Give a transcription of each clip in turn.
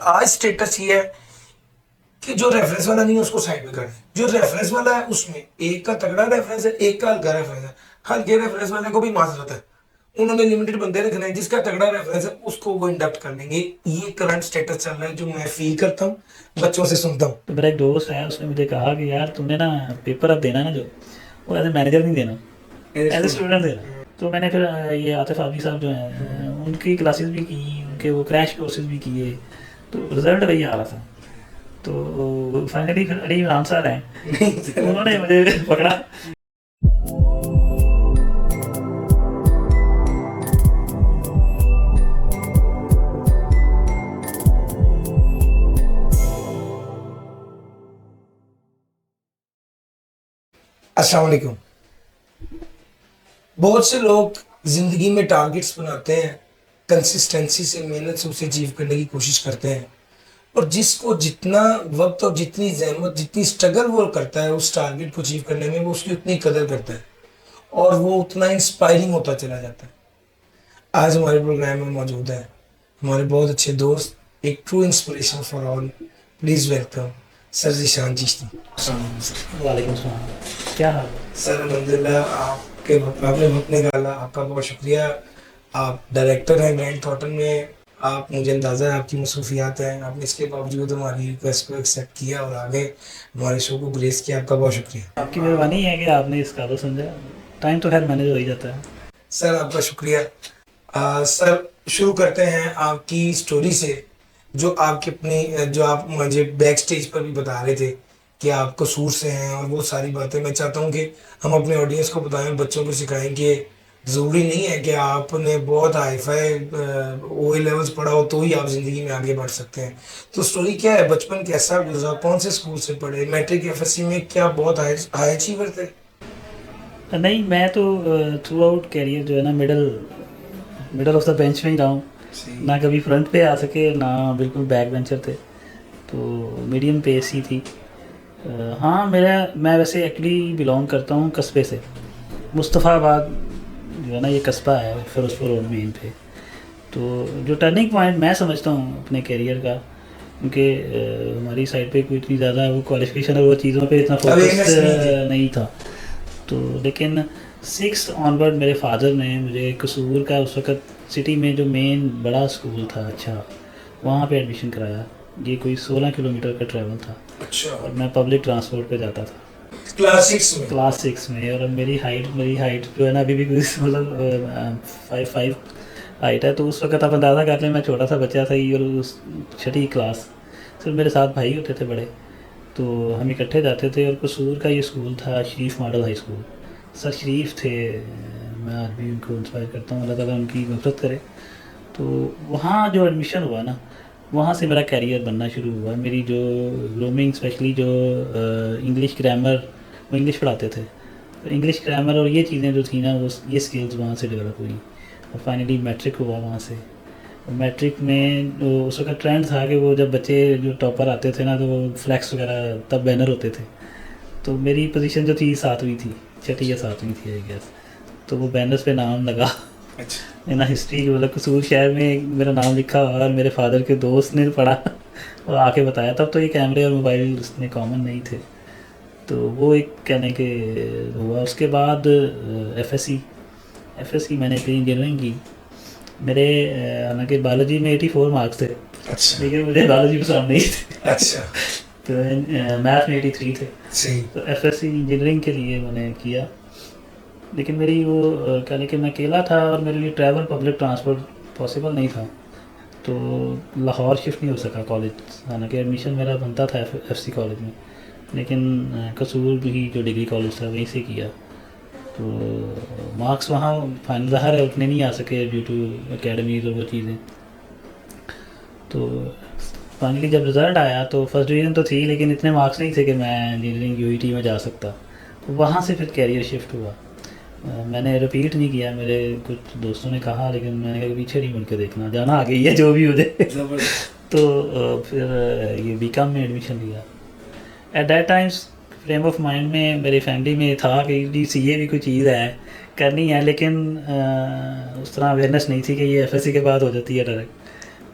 आज स्टेटस ये है कि जो रेफरेंस वाला नहीं है उसको साइड में कर दे, जो रेफरेंस वाला है उसमें एक का तगड़ा रेफरेंस है, एक का हल्का रेफरेंस है। हल्के रेफरेंस वाले को भी माजरत है, उन्होंने लिमिटेड बंदे रखने हैं, जिसका तगड़ा रेफरेंस है उसको वो इंडक्ट कर लेंगे। ये करंट स्टेटस चल रहा है जो मैं फील करता हूँ, बच्चों से सुनता हूँ। तो मेरा एक दोस्त है, उसने मुझे कहा कि यार तुमने ना पेपर अब देना ना, जो वो एज ए मैनेजर नहीं देना, एज ए स्टूडेंट देना। तो मैंने फिर ये आतिफ आफी साहब जो हैं उनकी क्लासेस भी की, उनके वो क्रैश कोर्सेज भी किए, तो रिजल्ट वही आ रहा था। तो फाइनली फिर अली इमरान सर हैं, तो उन्होंने मुझे पकड़ा। अस्सलाम वालेकुम। बहुत से लोग जिंदगी में टारगेट्स बनाते हैं, कंसिस्टेंसी से मेहनत से उसे अचीव करने की कोशिश करते हैं, और जिसको जितना वक्त और जितनी जहमत जितनी स्ट्रगल वो करता है उस टारगेट को अचीव करने में, वो उसकी उतनी कदर करता है और वो उतना इंस्पायरिंग होता चला जाता है। आज हमारे प्रोग्राम में मौजूद है हमारे बहुत अच्छे दोस्त, एक true inspiration for all. Please welcome sir Zeeshan Chishti. वालेकुम सलाम, क्या हाल है? सर अल्हम्दुलिल्लाह, आपने वक्त निकाला, आपका बहुत शुक्रिया। आप डायरेक्टर हैं ग्रैंड थॉटन में, आप मुझे अंदाज़ा है आपकी मसरूफियात हैं, आपने इसके बावजूद हमारी रिक्वेस्ट को एक्सेप्ट किया और आगे हमारे शो को ग्रेस किया, आपका बहुत शुक्रिया। आपकी मेहरबानी है कि आपने इस काबिल समझा। टाइम तो खैर मैनेज हो ही जाता है। सर आपका शुक्रिया। सर शुरू करते हैं आपकी स्टोरी से, जो आपकी अपनी जो आप मुझे बैक स्टेज पर भी बता रहे थे कि आप कसूर से हैं, और वो सारी बातें मैं चाहता हूँ कि हम अपने ऑडियंस को बताएं, बच्चों को सिखाएं कि ज़रूरी नहीं है कि आपने बहुत हाई फाई ओ लेवल्स पढ़ा हो तो ही आप ज़िंदगी में आगे बढ़ सकते हैं। तो स्टोरी क्या है, बचपन कैसा गुजरा, कौन से स्कूल से पढ़े, मैट्रिक एफएससी में क्या बहुत हाई हाई अचीवर थे? नहीं, मैं तो थ्रू आउट कैरियर जो है ना middle middle of the bench में ही रहा हूँ। सही। ना कभी फ्रंट पे आ सके, ना बिल्कुल बैक बेंचर थे, तो मीडियम पेस ही थी। हाँ, मैं वैसे एक्चुअली बिलोंग करता हूँ कस्बे से, मुस्तफ़ाबाद जो है ना, ये कस्बा है फिरोजपुर रोड मेन पे। तो जो टर्निंग पॉइंट मैं समझता हूँ अपने करियर का, क्योंकि हमारी साइड पे कोई इतनी ज़्यादा वो क्वालिफिकेशन और वो चीज़ों पे इतना अवेयरनेस फोकस नहीं थी। नहीं था। तो लेकिन 6 ऑनवर्ड मेरे फादर ने मुझे कसूर का उस वक़्त सिटी में जो मेन बड़ा स्कूल था, अच्छा, वहाँ पे एडमिशन कराया। ये कोई 16 किलोमीटर का ट्रैवल था अच्छा। और मैं पब्लिक ट्रांसपोर्ट पे जाता था क्लास 6 में? क्लास 6 में। और अब मेरी हाइट जो है ना अभी भी कुछ मतलब 5'5" हाइट है। तो उस वक़्त आप अंदाज़ा कर लें, मैं छोटा सा बच्चा था ही, और उस छठी क्लास। सिर्फ मेरे साथ भाई होते थे बड़े, तो हम इकट्ठे जाते थे। और कसूर का ये स्कूल था शरीफ मॉडल हाई स्कूल। सर शरीफ थे, मैं आज भी उनको इंस्पायर करता हूँ, अल्लाह ताला उनकी मफ़रत करे। तो वहाँ जो एडमिशन हुआ ना, वहाँ से मेरा कैरियर बनना शुरू हुआ। मेरी जो ग्रूमिंग, स्पेशली जो इंग्लिश ग्रामर, वो इंग्लिश पढ़ाते थे, तो इंग्लिश ग्रामर और ये चीज़ें जो थी ना, वो ये स्किल्स वहाँ से डेवलप हुई। और फाइनली मैट्रिक हुआ वहाँ से। मैट्रिक में उस वक्त ट्रेंड था कि वो जब बच्चे जो टॉपर आते थे ना, तो वो फ्लैक्स वगैरह तब बैनर होते थे। तो मेरी पोजीशन जो थी 7वीं थी, छठी या 7वीं थी आई गेस। तो वो बैनर्स पे नाम लगा। अच्छा। ना हिस्ट्री, मतलब कसूर शहर में मेरा नाम लिखा, और मेरे फादर के दोस्त ने पढ़ा और आके बताया। तब तो ये कैमरे और मोबाइल उसमें कॉमन नहीं थे, तो वो एक कहने के हुआ। उसके बाद एफएससी मैंने अपनी इंजीनियरिंग की। मेरे हालांकि बायोलॉजी में 84 मार्क्स थे, अच्छा। लेकिन मुझे बायोलॉजी पसंद नहीं थे। अच्छा। तो मैथ में 83 थे। सही। तो एफएससी इंजीनियरिंग के लिए मैंने किया। लेकिन मेरी वो कहने कि मैं अकेला था और मेरे लिए ट्रैवल पब्लिक ट्रांसपोर्ट पॉसिबल नहीं था, तो लाहौर शिफ्ट नहीं हो सका कॉलेज। हालांकि एडमिशन मेरा बनता था एफसी कॉलेज में, लेकिन कसूर भी जो डिग्री कॉलेज था वहीं से किया। तो मार्क्स वहाँ फाइनल ज़ाहिर है उतने नहीं आ सके ड्यू टू एकेडमीज और वो चीज़ें। तो फाइनली जब रिज़ल्ट आया तो फर्स्ट डिवीज़न तो थी, लेकिन इतने मार्क्स नहीं थे कि मैं इंजीनियरिंग यूईटी में जा सकता। तो वहाँ से फिर कैरियर शिफ्ट हुआ। मैंने रिपीट नहीं किया, मेरे कुछ दोस्तों ने कहा, लेकिन मैंने कहा पीछे नहीं मुड़ के देखना, जाना आ गई है जो भी हो जाए। तो फिर ये बीकॉम में एडमिशन लिया। At that times frame of mind में मेरी फैमिली में था कि जी सीए भी कोई चीज़ है, करनी है, लेकिन उस तरह अवेयरनेस नहीं थी कि ये एफएससी के बाद हो जाती है डायरेक्ट।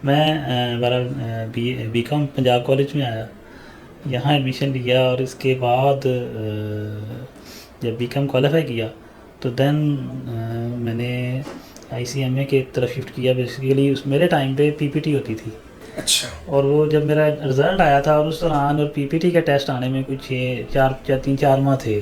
मैं बी कॉम पंजाब कॉलेज में आया, यहाँ एडमिशन लिया और इसके बाद जब बी कॉम क्वालिफाई किया तो देन मैंने ICMA के तरफ शिफ्ट किया। बेसिकली उस मेरे टाइम पे PPT होती थी, अच्छा। और वो जब मेरा रिज़ल्ट आया था और उस दौरान और PPT का टेस्ट आने में कुछ 3-4 माह थे।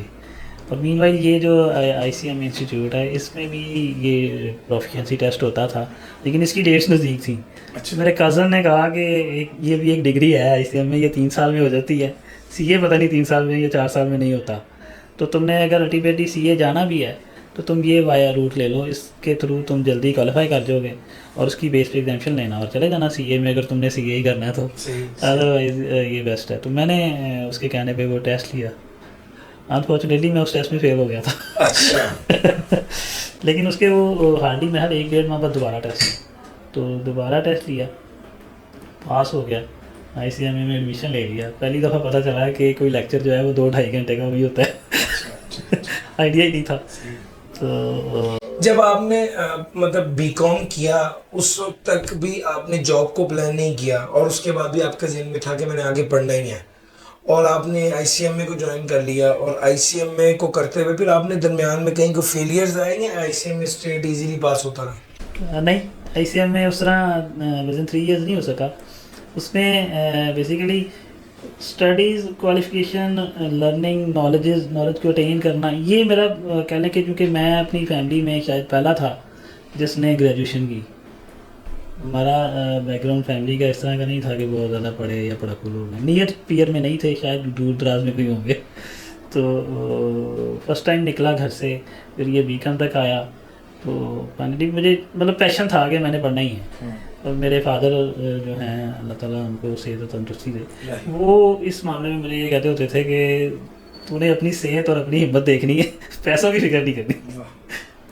और मीनवाइल ये जो ICMA इंस्टीट्यूट है इसमें भी ये प्रोफिशिएंसी टेस्ट होता था, लेकिन इसकी डेट्स नज़दीक थी। अच्छा। मेरे कज़न ने कहा कि ये भी एक डिग्री है ICMA, ये 3 साल में हो जाती है, CA पता नहीं 3 साल में या 4 साल में नहीं होता। तो तुमने अगर अल्टीमेटली CA जाना भी है तो तुम ये वाया रूट ले लो, इसके थ्रू तुम जल्दी क्वालिफाई कर जाओगे और उसकी बेस पे एग्जामेशन लेना और चले जाना CA में, अगर तुमने CA ही करना है तो। सही। अदरवाइज ये बेस्ट है। तो मैंने उसके कहने पे वो टेस्ट लिया। अनफॉर्चुनेटली मैं उस टेस्ट में फेल हो गया था। अच्छा। लेकिन उसके वो हार्डली महज 1-1.5 माह बाद दोबारा टेस्ट, तो दोबारा टेस्ट लिया, पास हो गया, ICMA में एडमिशन ले लिया। पहली दफ़ा पता चला कि कोई लेक्चर जो है वो 2-2.5 घंटे का भी होता है। आइडिया ही नहीं था। तो जब आपने मतलब बीकॉम किया उस वक्त तक भी आपने जॉब को प्लान नहीं किया और उसके बाद भी आपका ज़हन में था कि मैंने आगे पढ़ना ही है, और आपने ICMA को ज्वाइन कर लिया, और ICMA को करते हुए फिर आपने दरमियान में कहीं को फेलियर्स आए या ICMA स्ट्रेट इजीली पास होता रहा? नहीं, ICMA उस तरह विद इन 3 ईयर्स नहीं हो सका। उसमें basically studies, qualification, learning, knowledge को अटेन करना, ये मेरा कह लें कि क्योंकि मैं अपनी फैमिली में शायद पहला था जिसने ग्रेजुएशन की। हमारा बैकग्राउंड फैमिली का इस तरह का नहीं था कि बहुत ज़्यादा पढ़े या पढ़ाकू लोग हैं, नियर पीयर में नहीं थे, शायद दूर दराज में कोई होंगे। तो फर्स्ट टाइम निकला घर से, फिर ये बीकॉम तक आया। तो फाइनली मुझे मतलब पैशन था कि मैंने पढ़ना ही है। और मेरे फादर जो हैं, अल्लाह ताला उनको सेहत और तंदुरुस्ती दे, वो इस मामले में मुझे ये कहते होते थे कि तूने अपनी सेहत और अपनी हिम्मत देखनी है, पैसों की फिक्र नहीं करनी।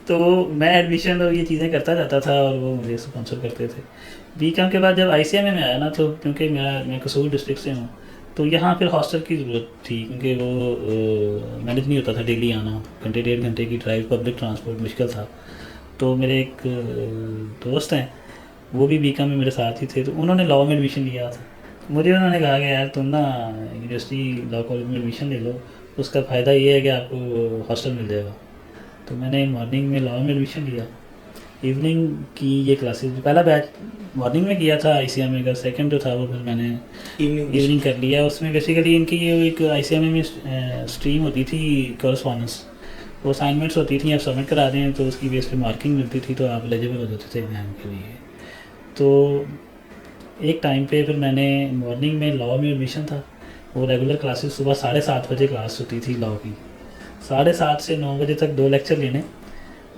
तो मैं एडमिशन और ये चीज़ें करता जाता था और वो मुझे स्पॉन्सर करते थे। बीकॉम के बाद जब ICMA में आया ना, तो क्योंकि मैं कसूर डिस्ट्रिक्ट से हूँ, तो यहाँ फिर हॉस्टल की ज़रूरत थी, क्योंकि वो मैनेज नहीं होता था डेली आना, घंटे 1.5 घंटे की ड्राइव, पब्लिक ट्रांसपोर्ट मुश्किल था। तो मेरे एक दोस्त हैं, वो भी बीकॉम में मेरे साथ ही थे, तो उन्होंने लॉ में एडमिशन लिया था। मुझे उन्होंने कहा कि यार तुम ना यूनिवर्सिटी लॉ कॉलेज में एडमिशन ले लो, उसका फ़ायदा ये है कि आपको हॉस्टल मिल जाएगा। तो मैंने मॉर्निंग में लॉ में एडमिशन लिया, इवनिंग की ये क्लासेस, पहला बैच मॉर्निंग में किया था ICMA का, सेकंड जो था वो फिर मैंने इवनिंग कर लिया। उसमें बेसिकली इनकी ये एक ICMA में स्ट्रीम होती थी कॉरेस्पॉन्डेंस, वो असाइनमेंट्स होती थी, आप सबमिट करा दें तो उसकी बेस पे मार्किंग मिलती थी, तो आप एलिजिबल हो जाते थे एग्ज़ाम के लिए। तो एक टाइम पे फिर मैंने मॉर्निंग में लॉ में एडमिशन था, वो रेगुलर क्लासेस सुबह 7:30 बजे क्लास होती थी लॉ की, 7:30 से 9 बजे तक 2 लेक्चर लेने,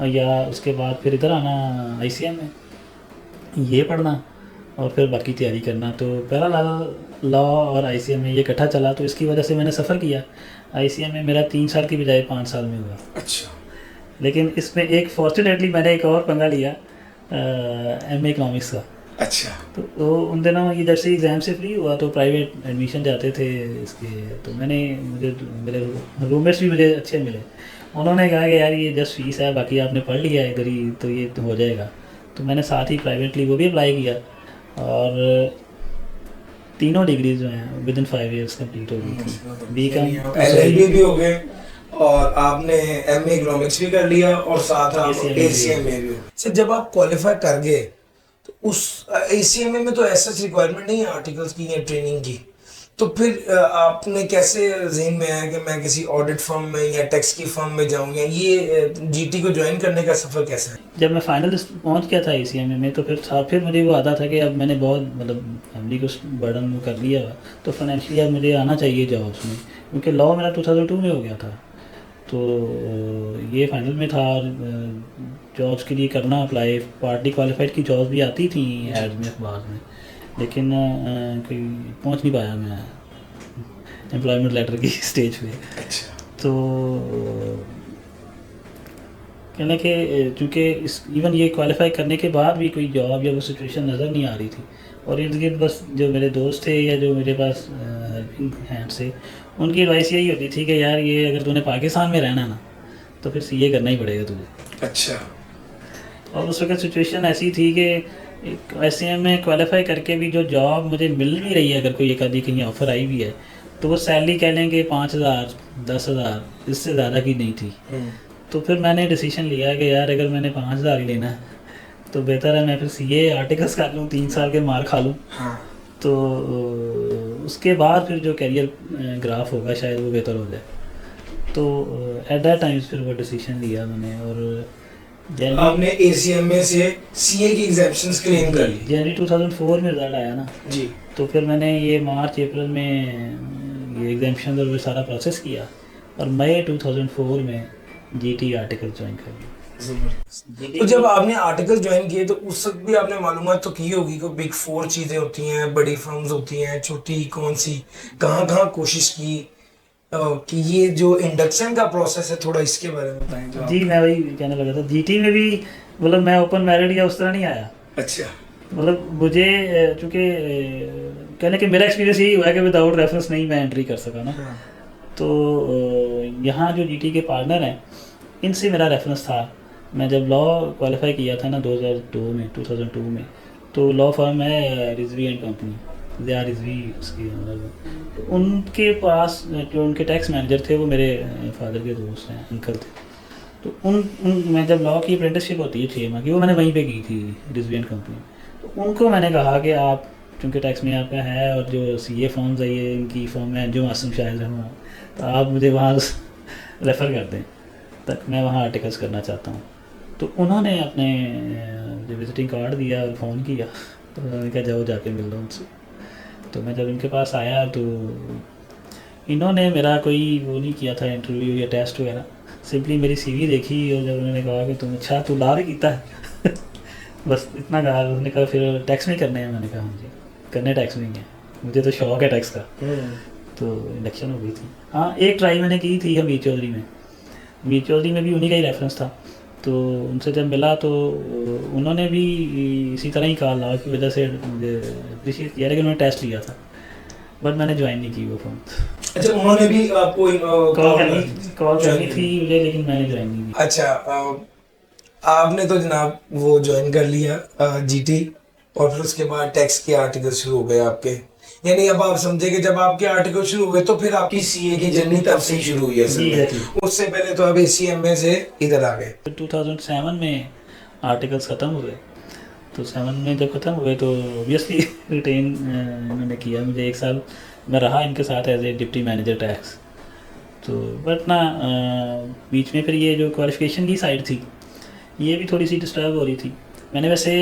या उसके बाद फिर इधर आना ICMA ये पढ़ना और फिर बाकी तैयारी करना। तो पहला लॉ और ICMA ये इकट्ठा चला, तो इसकी वजह से मैंने सफ़र किया। ICMA मेरा 3 साल की बजाय 5 साल में हुआ। अच्छा। लेकिन इसमें एक फॉर्चुनेटली मैंने एक और पंगा लिया MA इकोनॉमिक्स का। अच्छा। तो वो उन दिनों ये जब से एग्ज़ाम से फ्री हुआ तो प्राइवेट एडमिशन जाते थे इसके, तो मुझे मेरे रूममेट्स भी मुझे अच्छे मिले। उन्होंने कहा कि यार ये जस्ट फीस है, बाकी आपने पढ़ लिया इधर ही तो ये तो हो जाएगा। तो मैंने साथ ही प्राइवेटली वो भी अप्लाई किया और तीनों डिग्रीज जो हैं विद इन 5 ईयर्स कंप्लीट हो गई थी। बीकॉम LLB भी हो गए और आपने MA इकोनॉमिक्स भी कर लिया और साथ आप ACMA भी। सर जब आप क्वालिफाई कर गए तो उस ACMA में तो ऐसा रिक्वायरमेंट नहीं है आर्टिकल्स की या ट्रेनिंग की, तो फिर आपने कैसे ज़हन में आया कि मैं किसी ऑडिट फर्म में या टैक्स की फर्म में जाऊँ, या ये GT को ज्वाइन करने का सफ़र कैसा है? जब मैं फाइनल पहुंच गया था ACMA में, तो फिर मुझे वो आता था कि अब मैंने बहुत मतलब फैमिली को बर्डन कर लिया, तो फाइनेंशियली अब मुझे आना चाहिए जॉब्स में, क्योंकि लॉ मेरा 2002 में हो गया था। तो ये फाइनल में था और जॉब्स के लिए करना अप्लाई, पार्टली क्वालिफाइड की जॉब्स भी आती थी एड्स में, अखबार में, लेकिन कोई पहुंच नहीं पाया मैं एम्प्लॉयमेंट लेटर की स्टेज पे। अच्छा। तो कहना कि चूँकि इवन ये क्वालिफाई करने के बाद भी कोई जॉब या वो सिचुएशन नज़र नहीं आ रही थी, और इर्द गिर्द बस जो मेरे दोस्त थे या जो मेरे पास हेल्पिंग हैंड्स थे, उनकी एडवाइस यही होती थी कि यार ये अगर तूने पाकिस्तान में रहना ना तो फिर CA करना ही पड़ेगा तुझे। अच्छा। और उस वक्त सिचुएशन ऐसी थी कि एक एस में क्वालिफाई करके भी जो जॉब मुझे मिल भी रही है, अगर कोई एक आधी कहीं ऑफ़र आई भी है, तो वो सैलरी कह लेंगे 5,000 10,000, इससे ज़्यादा की नहीं थी। तो फिर मैंने डिसीजन लिया कि यार अगर मैंने 5,000 ही लेना है तो बेहतर है मैं फिर सीए आर्टिकल्स कर लूँ, 3 साल के मार खा लूँ। हाँ। तो उसके बाद फिर जो करियर ग्राफ होगा शायद वो बेहतर हो जाए। तो एट दैट टाइम्स फिर वो डिसीजन लिया मैंने। और आपने एसीएमए से सीए की एग्जाम्पशंस क्लेम कर ली। जनवरी 2004 में रिजल्ट आया ना, जी। तो फिर मैंने ये मार्च अप्रैल में ये एग्जाम्पशन और वो सारा प्रोसेस किया और मई 2004 में जीटी आर्टिकल ज्वाइन कर लिया। तो जब आपने आर्टिकल ज्वाइन किए तो उस वक्त भी आपने मालूमात तो की होगी कि बिग 4 चीज़ें होती हैं, बड़ी फर्म्स होती हैं, छोटी कौन सी, कहाँ कहाँ कोशिश की, कि ये जो इंडक्शन का प्रोसेस है थोड़ा इसके बारे में बताएं जो जी मैं वही कहने लगा था, जीटी में भी मतलब मैं ओपन मैरिड या उस तरह नहीं आया। अच्छा। मतलब मुझे चूँकि कहने कि मेरा एक्सपीरियंस यही हुआ है कि विदाउट रेफरेंस नहीं मैं एंट्री कर सका ना। हाँ। तो यहाँ जो जीटी के पार्टनर हैं इनसे मेरा रेफरेंस था। मैं जब लॉ क्वालिफाई किया था ना 2002 में, तो लॉ फर्म है Rizvi and company, they are Rizvi उसकी, मतलब तो उनके पास जो उनके टैक्स मैनेजर थे वो मेरे फादर के दोस्त हैं, अंकल थे। तो मैं जब लॉ की अप्रेंटिसशिप होती है 6 माह की, वो मैंने वहीं पे की थी रिजवी एंड कंपनी। तो उनको मैंने कहा कि आप चूँकि टैक्स में आपका है और जो सीए फॉर्म्स है ये इनकी फॉर्म है जो मासूम शायद है, तो आप मुझे वहाँ रेफ़र कर दें, तक मैं वहाँ आर्टिकल्स करना चाहता हूँ। तो उन्होंने अपने जो विजिटिंग कार्ड दिया और फ़ोन किया, तो उन्होंने कहा जाओ जाके मिल लो उनसे। तो मैं जब इनके पास आया तो इन्होंने मेरा कोई वो नहीं किया था इंटरव्यू या टेस्ट वगैरह, सिंपली मेरी सीवी देखी और जब उन्होंने कहा कि तुम अच्छा तू ला भी कीता है बस इतना कहा। उन्होंने कहा फिर टैक्स नहीं करने हैं, मैंने कहा हाँ जी करने टैक्स नहीं है, मुझे तो शौक है टैक्स का। तो इंडक्शन हो गई थी। हाँ एक ट्राई मैंने की थी हमीद चौधरी में, हमीद चौधरी में भी उन्हीं का ही रेफरेंस था। तो उनसे जब मिला तो उन्होंने भी इसी तरह ही कहा लॉ की वजह से मुझे अप्रिशिएट किया, लेकिन उन्होंने टेस्ट लिया था बट मैंने ज्वाइन नहीं की वो फॉर्म। अच्छा, उन्होंने भी आपको कॉल करनी थी मुझे, लेकिन मैंने ज्वाइन नहीं की। अच्छा, आपने तो जनाब वो ज्वाइन कर लिया जीटी, और फिर उसके बाद टैक्स के आर्टिकल शुरू हो गए आपके, यानी अब आप समझे कि जब आपके आर्टिकल शुरू हुए तो फिर आपकी सीए की जर्नी तब से ही शुरू हुई है असल में। उससे पहले तो आप एसीएमए से इधर आ गए। 2007 में आर्टिकल्स ख़त्म हुए, तो 7 में जब ख़त्म हुए तो ऑब्वियसली रिटेन इन्होंने किया मुझे। 1 साल मैं रहा इनके साथ as a deputy manager tax. तो बट ना बीच में फिर ये जो क्वालिफिकेशन की साइड थी ये भी थोड़ी सी डिस्टर्ब हो रही थी। मैंने वैसे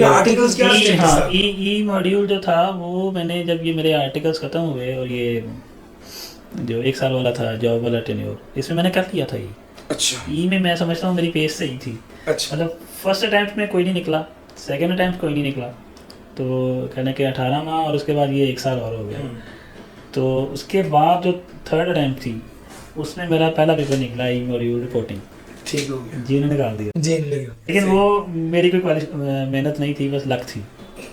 आर्टिकल्स क्या हाँ ई मॉड्यूल जो था वो मैंने जब ये मेरे आर्टिकल्स ख़त्म हुए और ये जो 1 साल वाला था जॉब वाला टेन्योर, इसमें मैंने कर लिया था ये। अच्छा। ई में मैं समझता हूँ मेरी पेज सही थी। अच्छा। मतलब फर्स्ट अटैम्प्ट में कोई नहीं निकला, सेकंड अटैम्प्ट कोई नहीं निकला, तो कहने के 18 माह और उसके बाद ये 1 साल और हो गया। तो उसके बाद जो थर्ड अटैम्प्ट थी उसमें मेरा पहला पेपर निकला ई मॉड्यूल रिपोर्टिंग। ठीक हो गया जी ने निकाल दिया जी, लेकिन वो मेरी कोई मेहनत नहीं थी, बस लक थी।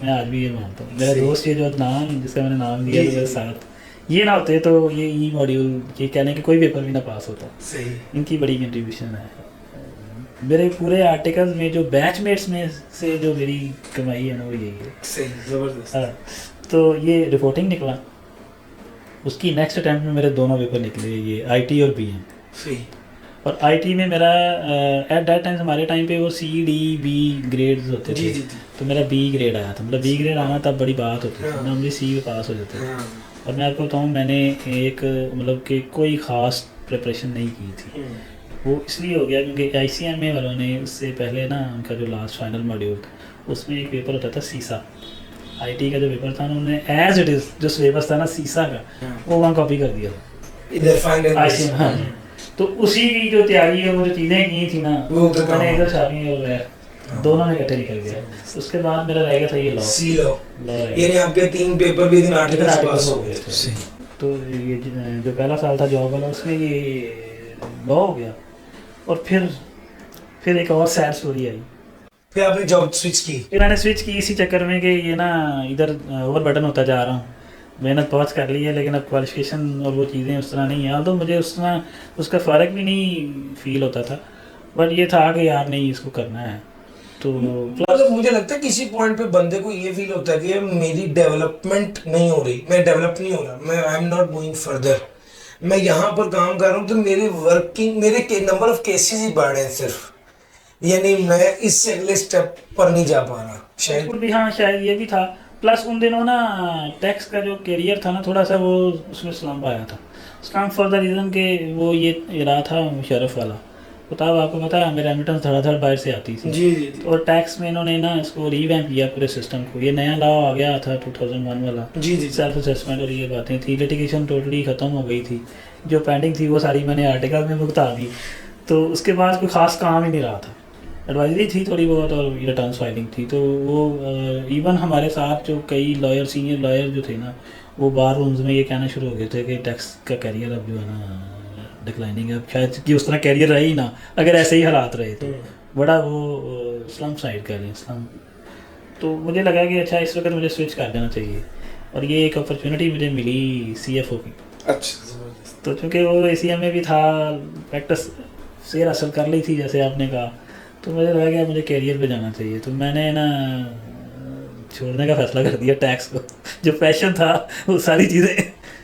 मैं आज भी ये मानता हूँ। मेरा दोस्त ये जो नाम जिसका मैंने नाम दिया मेरे साथ ये ना होते तो ये ई मॉड्यूल ये कहने के कोई पेपर भी ना पास होता। सही। इनकी इनकी बड़ी कंट्रीब्यूशन है मेरे पूरे आर्टिकल्स में। जो बैचमेट्स में से जो मेरी कमाई है ना वो यही है। सही, जबरदस्त। हाँ, तो ये रिपोर्टिंग निकला, उसकी नेक्स्ट अटैम्प्ट में मेरे दोनों पेपर निकले, ये आईटी और बीएम। सही। और आईटी में मेरा एट दैट टाइम हमारे टाइम पे वो सी डी बी ग्रेड्स होते थे। तो मेरा बी ग्रेड आया था। मतलब बी ग्रेड आना तब बड़ी बात होती थी, नॉर्मली सी में पास हो जाते थे। और मैं आपको बताऊँ मैंने एक मतलब कि कोई ख़ास प्रिपरेशन नहीं की थी। वो इसलिए हो गया क्योंकि आईसीएमए वालों ने उससे पहले ना उनका जो लास्ट फाइनल मॉड्यूल उसमें एक पेपर होता था सीसा। आईटी का जो पेपर था उन्होंने एज इट इज़ जो सिलेबस था ना सीसा का वो वहाँ कॉपी कर दिया इधर फाइनल। हाँ, तो उसी की जो तैयारी है वो जो चीज़ें की थी ना वो मैंने इधर शामी और दोनों में इकट्ठे निकल गया। उसके बाद मेरा रह गया था ये लॉ। सी लॉ, यानी आपके 3 पेपर भी दिन आर्टिकल्स पास हो गए थे। तो ये जो पहला साल था जॉब वाला उसमें ये लॉ हो गया। और फिर एक और सैड स्टोरी आई। फिर आपने जॉब स्विच की? फिर मैंने स्विच की इसी चक्कर में कि ये ना इधर ओवर बर्डन होता जा रहा हूँ। मेहनत बहुत कर ली है लेकिन अब क्वालिफिकेशन और वो चीज़ें उस तरह नहीं है। तो मुझे उसका फ़र्क भी नहीं फील होता था, बट ये था कि यार नहीं इसको करना है। तो मतलब मुझे लगता है किसी पॉइंट पे बंदे को ये फील होता है कि मेरी डेवलपमेंट नहीं हो रही, मैं डेवलप नहीं हो रहा, मैं I am not going further, मैं यहाँ पर काम कर रहा हूँ तो मेरे वर्किंग मेरे नंबर ऑफ केसेस ही बढ़ रहे हैं सिर्फ, यानी मैं इससे अगले स्टेप पर नहीं जा पा रहा शायद। भी हाँ शायद ये भी था। प्लस उन दिनों ना टैक्स का जो करियर था ना थोड़ा सा वो उसमें स्लम्प आया था। स्लम्प फॉर द रीज़न कि वो ये रहा था मुशर्रफ वाला, बताओ आपको पता है हमें रेमिटेंस धड़ाधड़ बाहर से आती थी। जी जी जी और टैक्स में इन्होंने ना इसको रीवैम्प किया पूरे सिस्टम को। ये नया लॉ आ गया था 2001 वाला, जी जी सेल्फ असेसमेंट और ये बातें थी। लिटिगेशन टोटली ख़त्म हो गई थी, जो पेंडिंग थी वो सारी मैंने आर्टिकल में भुगता दी। तो उसके बाद कोई ख़ास काम ही नहीं रहा था, एडवाइजरी थी थोड़ी बहुत और रिटर्न फाइलिंग थी। तो वो इवन हमारे साथ जो कई लॉयर सीनियर लॉयर जो थे ना वो बार रूम्स में ये कहना शुरू हो गए थे कि टैक्स का कैरियर अब जो है ना डिक्लाइनिंग है, अब शायद कि उस तरह कैरियर रहे ही ना अगर ऐसे ही हालात रहे तो। बड़ा वो स्लम साइड कह लें स्लम। तो मुझे लगा कि अच्छा इस वक्त मुझे स्विच कर देना चाहिए, और ये एक अपॉर्चुनिटी मुझे मिली CFO की। अच्छा तो चूँकि वो ACM में भी था, प्रैक्टिस शेर हासिल कर ली थी जैसे आपने कहा, तो मुझे लगा कि मुझे कैरियर पे जाना चाहिए। तो मैंने ना छोड़ने का फैसला कर दिया टैक्स को। जो पैशन था वो सारी चीज़ें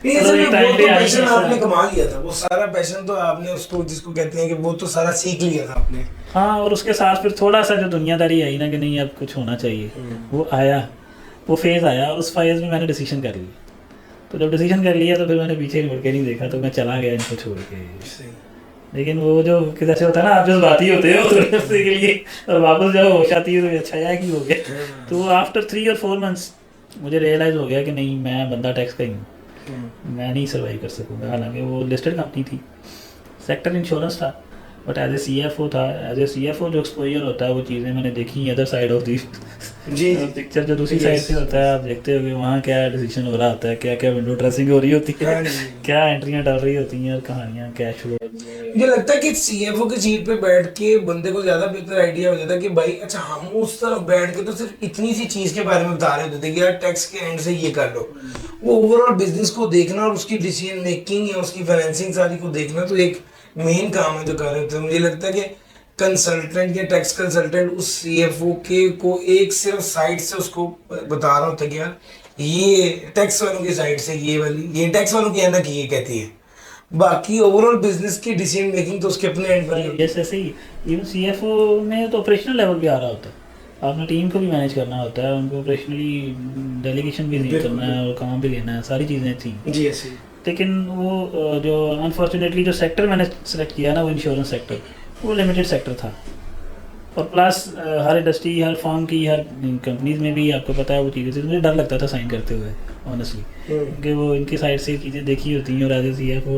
ये मतलब सब एक वो टाइम तो पे आई पैशन थी। आपने कमा लिया था, वो सारा पैशन तो आपने उसको जिसको कहते हैं कि वो तो सारा सीख लिया था आपने। हाँ, और उसके साथ फिर थोड़ा सा जो दुनियादारी आई ना कि नहीं अब कुछ होना चाहिए, वो आया, वो फेज़ आया, और उस फेज़ में मैंने डिसीजन कर लिया। तो जब डिसीजन कर लिया तो फिर मैंने पीछे मुड़ के नहीं देखा, तो मैं चला गया इनको छोड़ के। लेकिन वो जो कि जैसे होता है ना आप जज्बाती होते हो थोड़े हफ्ते के लिए और वापस जब होश आती है तो अच्छा यार की हो गया। तो आफ्टर 3 और 4 मंथ्स मुझे रियलाइज़ हो गया कि नहीं मैं बंदा टैक्स का ही हूँ, मैं नहीं सर्वाइव कर सकूँगा। हालांकि वो लिस्टेड कंपनी थी, सेक्टर इंश्योरेंस था, बट एज ए CFO था। एज ए CFO जो एक्सपोजर होता है वो चीज़ें मैंने देखी अदर साइड ऑफ दी जी पिक्चर जो दूसरी साइड से होता है। आप देखते हो कि वहाँ क्या डिसीजन हो रहा होता है, क्या क्या विंडो ड्रेसिंग हो रही होती है, हाँ जी। क्या एंट्रियाँ डल रही होती हैं और कहानियाँ कैश फ्लो। मुझे लगता है कि CFO की सीट पे बैठ के बंदे को ज्यादा बेहतर आइडिया हो जाता है कि भाई अच्छा हम उस तरफ बैठ के तो सिर्फ इतनी सी चीज के बारे में बता रहे होते थे कि यार टैक्स के एंड से ये कर लो, वो ओवरऑल बिजनेस को देखना और उसकी डिसीजन मेकिंग या उसकी फाइनेंसिंग सारी को देखना तो एक मेन काम है जो कर रहे होते हैं। मुझे लगता है कि कंसल्टेंट या टैक्स कंसल्टेंट उस CFO के को एक सिर्फ साइड से उसको बता रहा होता है कि यार ये टैक्स वालों की साइड से ये वाली ये टैक्स वालों की एंड ये कहती है, बाकी ओवरऑल बिजनेस की डिसीजन मेकिंग तो उसके अपने एंड पर ही होती है। यस ऐसे ही इवन CFO में तो ऑपरेशनल लेवल भी आ रहा होता है, आपने टीम को भी मैनेज करना होता है, उनको ऑपरेशनली डेलीगेशन भी नहीं करना है और काम भी लेना है, सारी चीज़ें थी। जी ऐसे लेकिन वो जो अनफॉर्चुनेटली जो सेक्टर मैंने सेलेक्ट किया ना वो इंश्योरेंस सेक्टर, वो लिमिटेड सेक्टर था। और प्लस हर इंडस्ट्री हर फॉर्म की हर कंपनीज में भी आपको पता है वो चीज़ें थी। मुझे डर लगता था साइन करते हुए ऑनेस्टली, क्योंकि वो इनकी साइड से चीज़ें देखी होती हैं और एज ए CFO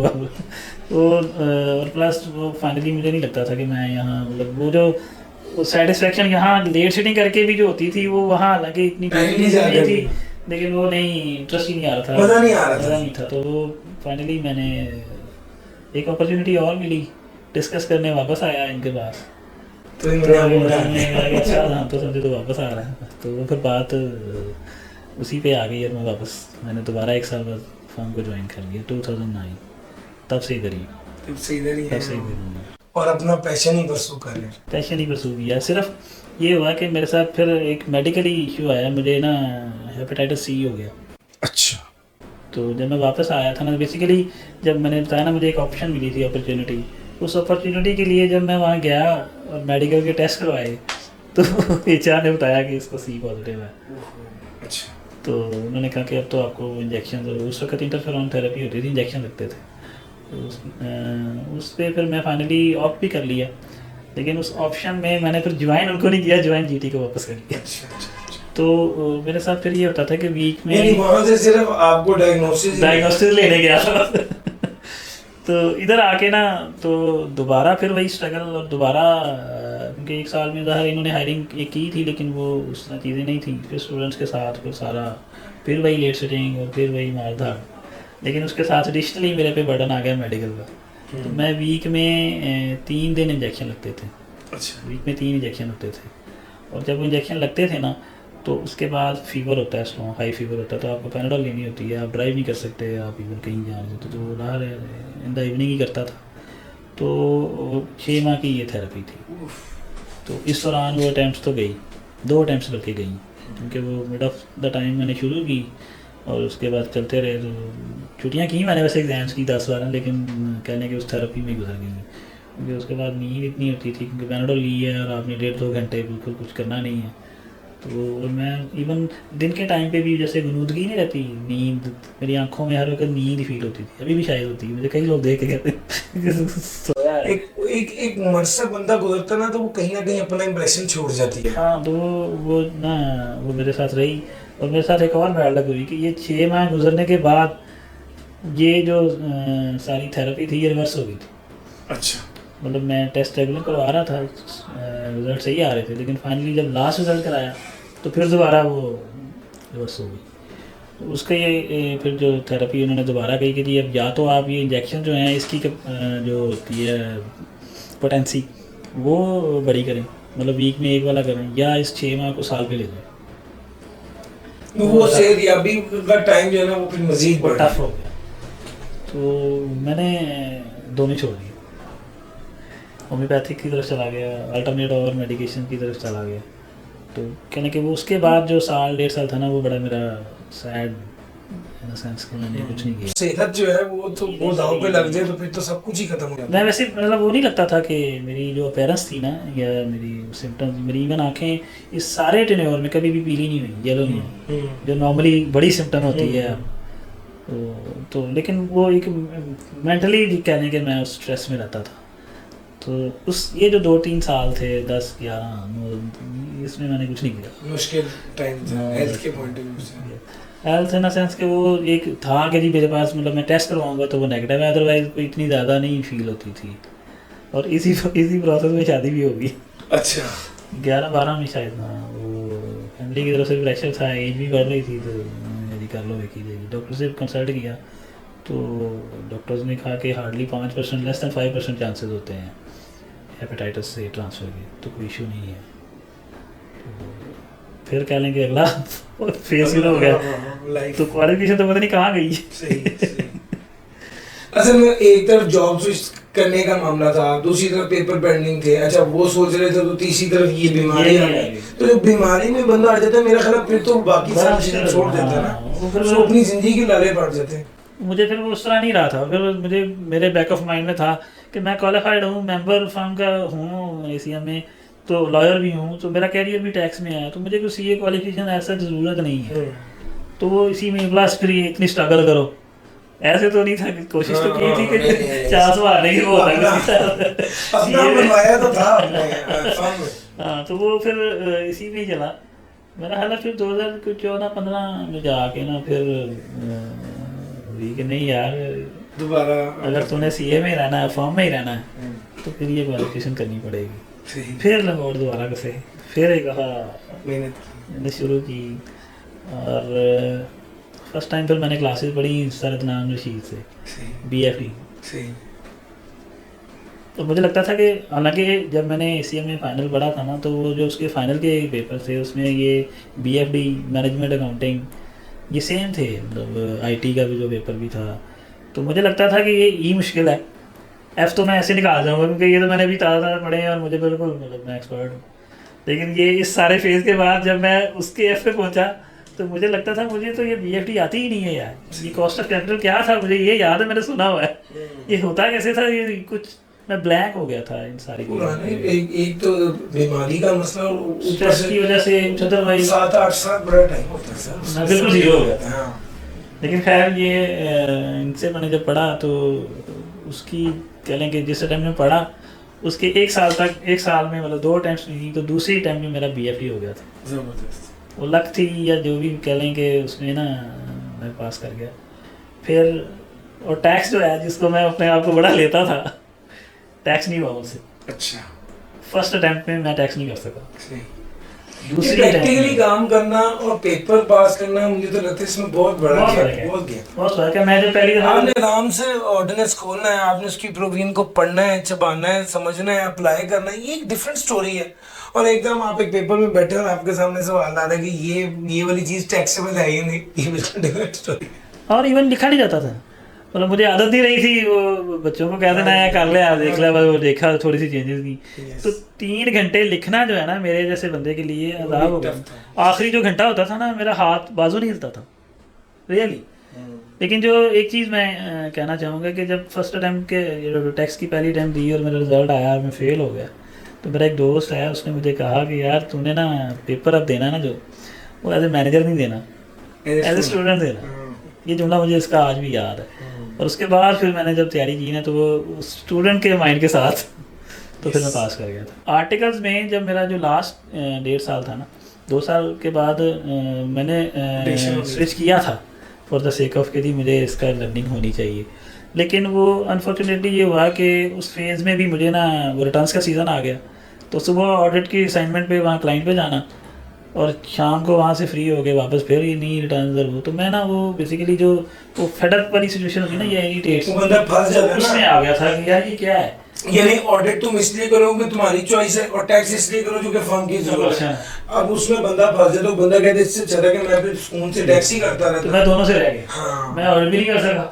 वो और प्लस वो फाइनली मुझे नहीं लगता था कि मैं यहाँ मतलब वो जो सेटिस्फेक्शन यहाँ लेट सीटिंग करके भी जो होती थी वो वहाँ हालांकि इतनी नहीं थी, लेकिन वो नहीं इंटरेस्ट ही नहीं आ रहा था, मज़ा नहीं आ रहा था। नहीं था। तो वो फाइनली मैंने एक अपॉर्चुनिटी और मिली, डिस्कस करने वापस आया इनके पास। तो तो इन्होंने आपको हमने बताया। कहा कि अच्छा हाँ तो समझे तो वापस आ रहा है। तो वो फिर बात उसी पे आ गई और मैं वापस मैंने दोबारा 1 साल बाद फर्म को ज्वाइन कर लिया 2009, तब से इधर ही तब से इधर ही तब से है इधर ही और अपना पैशन ही परसू कर रहे हैं। पैशन ही परसू किया। सिर्फ ये हुआ कि मेरे साथ फिर एक मेडिकली इशू आया, मुझे ना हेपेटाइटिस C हो गया। अच्छा तो जब मैं वापस आया था ना बेसिकली जब मैंने बताया ना मुझे एक ऑप्शन मिली थी अपॉर्चुनिटी, उस अपॉर्चुनिटी के लिए जब मैं वहाँ गया और मेडिकल के टेस्ट करवाए तो HR ने बताया कि इसको C पॉजिटिव है। अच्छा तो उन्होंने कहा कि अब तो आपको इंजेक्शन उस वक्त इंटरफेरॉन थेरेपी होती थी, इंजेक्शन लगते थे। तो उस पर फिर मैं फाइनली ऑप्ट भी कर लिया, लेकिन उस ऑप्शन में मैंने फिर ज्वाइन उनको नहीं किया, ज्वाइन GT को वापस कर लिया। तो मेरे साथ फिर ये होता था कि वीक में यानी वहाँ से सिर्फ आपको डायग्नोसिस लेने गया था तो इधर आके ना तो दोबारा फिर वही स्ट्रगल और दोबारा क्योंकि 1 साल में ज़ाहिर इन्होंने हायरिंग एक की थी लेकिन वो उस तरह चीज़ें नहीं थी। फिर स्टूडेंट्स के साथ फिर सारा फिर वही लेट सिटिंग और फिर वही मारधाड़, लेकिन उसके साथ एडिशनली मेरे पे बर्डन आ गया मेडिकल का। तो मैं वीक में 3 दिन इंजेक्शन लगते थे। अच्छा वीक में 3 इंजेक्शन होते थे, और जब इंजेक्शन लगते थे ना तो उसके बाद फीवर होता है, स्ट्रॉन्ग हाई फीवर होता है, तो आपको पैनाडोल लेनी होती है, आप ड्राइव नहीं कर सकते, आप इवन कहीं जा रहे थे। तो वो बाहर इन द इवनिंग ही करता था। तो 6 माह की ये थेरेपी थी। तो इस दौरान वो अटैम्प्ट तो गई, 2 अटैम्प्ट बल्कि गई, क्योंकि वो मिड ऑफ द टाइम मैंने शुरू की और उसके बाद चलते रहे। तो छुट्टियाँ की मैंने वैसे एग्ज़ाम्स की 10-12, लेकिन कहने के उस थेरेपी में गुजर गई, क्योंकि उसके बाद नींद इतनी होती थी, क्योंकि पैनाडोल ली है और आपने 1.5-2 घंटे बिल्कुल कुछ करना नहीं है। तो और मैं इवन दिन के टाइम पे भी जैसे गुनूदगी नहीं रहती, नींद मेरी आंखों में हर वक्त नींद ही फील होती थी, अभी भी शायद होती है, मुझे कई लोग देख के कहते हैं सोया है। एक एक एक मर्द से बंदा गुजरता ना, तो वो कहीं ना कहीं अपना इंप्रेशन छोड़ जाती है। हाँ, तो वो ना वो मेरे साथ रही। और मेरे साथ एक और बैड लग हुई कि ये 6 माह गुजरने के बाद ये जो सारी थेरेपी थी ये रिवर्स हो गई थी। अच्छा। मतलब मैं टेस्ट रेगुलर करवा रहा था, रिजल्ट सही आ रहे थे, लेकिन फाइनली जब लास्ट रिजल्ट कराया तो फिर दोबारा वो रिवर्स हो गई। तो उसका फिर जो थेरेपी उन्होंने दोबारा कही कि जी अब या तो आप ये इंजेक्शन जो हैं इसकी जो होती है पोटेंसी वो बड़ी करें, मतलब वीक में एक वाला करें, या इस 6 माह को साल पे ले जाएं। वो सेहतयाबी का टाइम जो है ना वो फिर मजीद वो बढ़ा। टफ हो गया, तो मैंने दोनों छोड़ दिए, होम्योपैथिक की तरफ चला गया, अल्टरनेट और मेडिकेशन की तरफ चला गया। तो कहने के वो उसके बाद जो 1.5 साल था ना वो बड़ा मेरा सैड इन सेंस कि मैंने कुछ नहीं किया। सेहत जो है वो तो वो दांव पे लग जाए तो फिर तो सब कुछ ही खत्म हो जाता मैं वैसे मतलब वो नहीं लगता था कि मेरी जो अपेयरेंस थी ना या मेरी सिम्टम्स, मेरी इवन आँखें इस सारे टेन्योर में कभी भी पीली नहीं हुई, येलो नहीं हुई, है। जो नॉर्मली बड़ी सिम्टम होती है। तो लेकिन वो एक मेंटली कहने के मैं उस स्ट्रेस में रहता था। तो उस ये जो 2-3 साल थे, 10-11 इसमें मैंने कुछ नहीं किया। मुश्किल टाइम था हेल्थ के पॉइंट ऑफ व्यू से। हेल्थ इन सेंस कि वो एक था कि जी मेरे पास मतलब मैं टेस्ट करवाऊंगा तो वो नेगेटिव है, अदरवाइज कोई इतनी ज़्यादा नहीं फील होती थी। और इसी प्रोसेस में शादी भी होगी। अच्छा। 11-12 में शायद। हाँ, वो फैमिली की तरफ से प्रेशर था, एज भी बढ़ रही थी, तो यदि कर लो एक ही जाएगी। डॉक्टर से कंसल्ट किया तो डॉक्टर्स ने कहा कि हार्डली 5%, लेस दैन 5% चांसेस होते हैं हेपेटाइटिस से ट्रांसफ़र के, तो कोई इशू नहीं है। तो फिर कह लेंगे अगला फेस शुरू हो गया, लाइफ तो क्वालिफिकेशन तो पता नहीं कहाँ गई। सही। असल में एक तरफ जॉब स्विच करने का मामला था, दूसरी तरफ पेपर पेंडिंग थे, अच्छा वो सोच रहे थे, तो तीसरी तरफ ये बीमारी आ गई। तो जो बीमारी में बंदा आ जाता है, मेरा ख्याल है फिर तो बाकी सारी चीजें छोड़ देता है ना, तो अपनी जिंदगी के लाले पड़ जाते हैं। मुझे फिर वो उस तरह नहीं रहा था, फिर मुझे मेरे बैक ऑफ माइंड में था कि मैं क्वालिफाइड हूँ, मेंबर फर्म का हूँ एसीएम में, तो लॉयर भी हूँ, तो मेरा कैरियर भी टैक्स में है, तो मुझे कुछ सीए क्वालिफिकेशन ऐसा ज़रूरत नहीं है। तो वो इसी में प्लस फिर ये इतनी स्ट्रगल करो, ऐसे तो नहीं था कि कोशिश तो की थी कि 400 आने की वो अपना बनवाया तो था अपने फर्म में। हाँ, तो वो फिर इसी में ही चला मेरा। हाल फिर 2014-15 में जाके ना फिर हुई कि नहीं यार, दोबारा अगर तूने सीए में ही रहना है, फॉर्म में ही रहना है, तो फिर ये क्वालिफिकेशन करनी पड़ेगी। फिर लंगोट दोबारा कसे, फिर एक मेहनत मैंने शुरू की। और फर्स्ट टाइम फिर मैंने क्लासेस पढ़ी सर अदनान रशीद से, BFD। तो मुझे लगता था कि हालांकि जब मैंने ACM में फ़ाइनल पढ़ा था ना, तो वो जो उसके फ़ाइनल के पेपर थे उसमें ये BFD मैनेजमेंट अकाउंटिंग ये सेम थे, मतलब IT का भी जो पेपर भी था। तो मुझे लगता था कि ये मुश्किल है, F तो मैं ऐसे निकाल जाऊँगा, क्योंकि ये तो मैंने भी ताज़ा पढ़े हैं और मुझे बिल्कुल मतलब मैं एक्सपर्ट हूँ। लेकिन ये इस सारे फेज़ के बाद जब मैं उसके F पे पहुँचा तो मुझे लगता था मुझे तो ये BFD आती ही नहीं है यार, ये कॉस्ट ऑफ कैपिटल क्या था मुझे ये याद है, मैंने सुना हुआ है, ये होता कैसे था, ये कुछ मैं ब्लैंक हो गया था इन सारी एक तो बीमारी का मसला, ऊपर से की वजह से 7-8 साल बड़ा टाइम होता है सर, मैं बिल्कुल जीरो हो गया था। हाँ। लेकिन खैर ये इनसे मैंने जब पढ़ा तो उसकी कह लें कि जिस टाइम में पढ़ा उसके 1 साल तक, 1 साल में मतलब 2 अटैम्प्ट नहीं, तो दूसरी अटैम्प्ट में मेरा BFD हो गया था। जबरदस्त। वो लक थी या जो भी कह लें कि उसमें ना मैं पास कर गया। फिर और टैक्स जो है जिसको मैं अपने आप को बड़ा लेता था, टैक्स नहीं हुआ मुझसे। अच्छा। फर्स्ट अटैम्प्ट में मैं टैक्स नहीं कर सका। दूसरी प्रैक्टिकली काम करना और पेपर पास करना, मुझे तो लगता है इसमें बहुत बड़ा बहुत फर्क है। मैं जब पहली दफा आपने आराम से ऑर्डिनेंस खोलना है, आपने उसकी प्रोग्राम को पढ़ना है, चबाना है, समझना है, अप्लाई करना है, ये एक डिफरेंट स्टोरी है। और एकदम आप एक पेपर में बैठे और आपके सामने सवाल आ रहा है कि ये वाली चीज टैक्सेबल है ही नहीं, ये बिल्कुल डिफरेंट स्टोरी। और इवन लिखा नहीं जाता था, मतलब मुझे आदत नहीं रही थी वो बच्चों को कह देना है कर ले यार देख ले, बस वो देखा थोड़ी सी चेंजेस की। Yes. तो 3 घंटे लिखना जो है ना मेरे जैसे बंदे के लिए अजाब हो tough गया। आखिरी जो घंटा होता था ना मेरा हाथ बाजू नहीं हिलता था रियली। लेकिन जो एक चीज़ मैं कहना चाहूँगा कि जब फर्स्ट अटैम्प्ट के टेक्स्ट की पहली अटैम्प्ट दी और मेरा रिजल्ट आया और मैं फेल हो गया, तो मेरा एक दोस्त है उसने मुझे कहा कि यार तूने ना पेपर अब देना ना जो, वो एज ए मैनेजर नहीं देना, एज ए स्टूडेंट देना। ये जुमला मुझे इसका आज भी याद है। और उसके बाद फिर मैंने जब तैयारी की ना तो वो स्टूडेंट के माइंड के साथ तो फिर मैं पास कर गया था। आर्टिकल्स में जब मेरा जो लास्ट 1.5 साल था ना, 2 साल के बाद मैंने स्विच किया था फॉर द सेक ऑफ कि जी मुझे इसका लर्निंग होनी चाहिए। लेकिन वो अनफॉर्चुनेटली ये हुआ कि उस फेज़ में भी मुझे ना वो रिटर्न्स का सीज़न आ गया, तो सुबह ऑडिट की असाइनमेंट पे वहाँ क्लाइंट पे जाना और शाम को वहाँ से फ्री हो गए वापस फिर ये नहीं रिटर्न जरूर। तो मैं ना वो बेसिकली जो वो फेडअप वाली सिचुएशन होती है ना, ये इरिटेट्स, वो बंदा फंस जाता है उसमें ना। आ गया था कि यार ये क्या है। यानी ऑडिट तुम इसलिए करोगे तुम्हारी चॉइस है, और टैक्स इसलिए करो जो कि फर्म की जरूरत है। अब उसमें बंदा फंस जाए तो बंदा कहते इससे अच्छा था कि मैं फिर सुकून से टैक्स ही करता तो रहता। मैं दोनों से रह गया। हाँ। मैं ऑडिट भी नहीं कर सका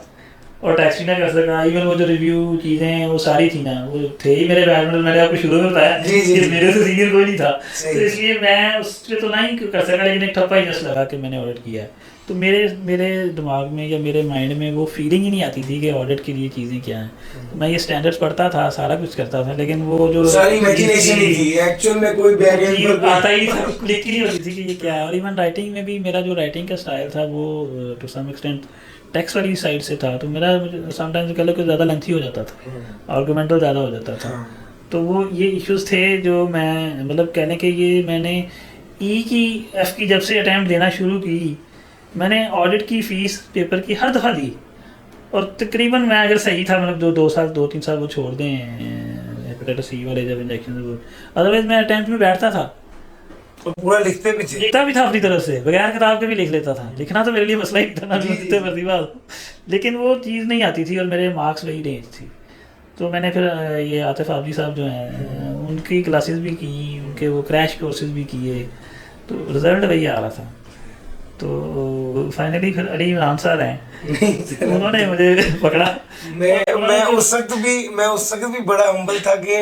और टैक्स भी नहीं कर सका। इवन वो जो रिव्यू चीज़ें हैं वो सारी थी ना, वो थे ही मेरे बैग में। मैंने आपको शुरू में बताया जी, जी, कि जी। मेरे से सीनियर कोई नहीं था, सही। तो इसलिए मैं उस पर तो नहीं कर सका। लेकिन एक ठप्पा ही जस्ट लगा कि मैंने ऑडिट किया है। तो मेरे मेरे दिमाग में या मेरे माइंड में वो फीलिंग ही नहीं आती थी कि ऑडिट के लिए चीज़ें क्या हैं। तो मैं ये स्टैंडर्ड्स पढ़ता था, सारा कुछ करता था, लेकिन वो जो सारी इमेजिनेशन ही थी, एक्चुअल में कोई बैग एंड पर कोई आता ही था, क्लिक ही नहीं होती थी कि ये क्या है। और इवन राइटिंग में भी मेरा जो राइटिंग का स्टाइल था वो टू सम एक्सटेंट टेक्स्ट वाली साइड से था, तो मेरा समटाइम्स कह लो कि ज़्यादा लेंथी हो जाता था, आर्गुमेंटल ज़्यादा हो जाता था। तो वो ये इश्यूज थे जो मैं मतलब कहने के ये मैंने ई की एफ़ की जब से अटैम्प्ट देना शुरू की, मैंने ऑडिट की फ़ीस पेपर की हर दफ़ा दी। और तकरीबन मैं अगर सही था मतलब 2 साल 2-3 साल वो छोड़ दें हेपेटाइटिस सी वाले जब इंजेक्शन वो, अदरवाइज मैं अटैम्प्ट में बैठता था, तो पूरा लिखते भी थे। लिखता भी था अपनी तरफ से, बगैर किताब के भी लिख लेता था। लिखना तो मेरे लिए मसला ही था ना, लिखते प्रतिभा, लेकिन वो चीज़ नहीं आती थी और मेरे मार्क्स वही रेंज थी। तो मैंने फिर ये आतिफ आबदी साहब जो हैं उनकी क्लासेस भी की, उनके वो क्रैश कोर्सेज भी किए, तो रिज़ल्ट वही आ रहा था। तो फाइनली फिर अली इमरान सर हैं, उन्होंने मुझे पकड़ा। मैं उस वक्त भी बड़ा हम्बल था कि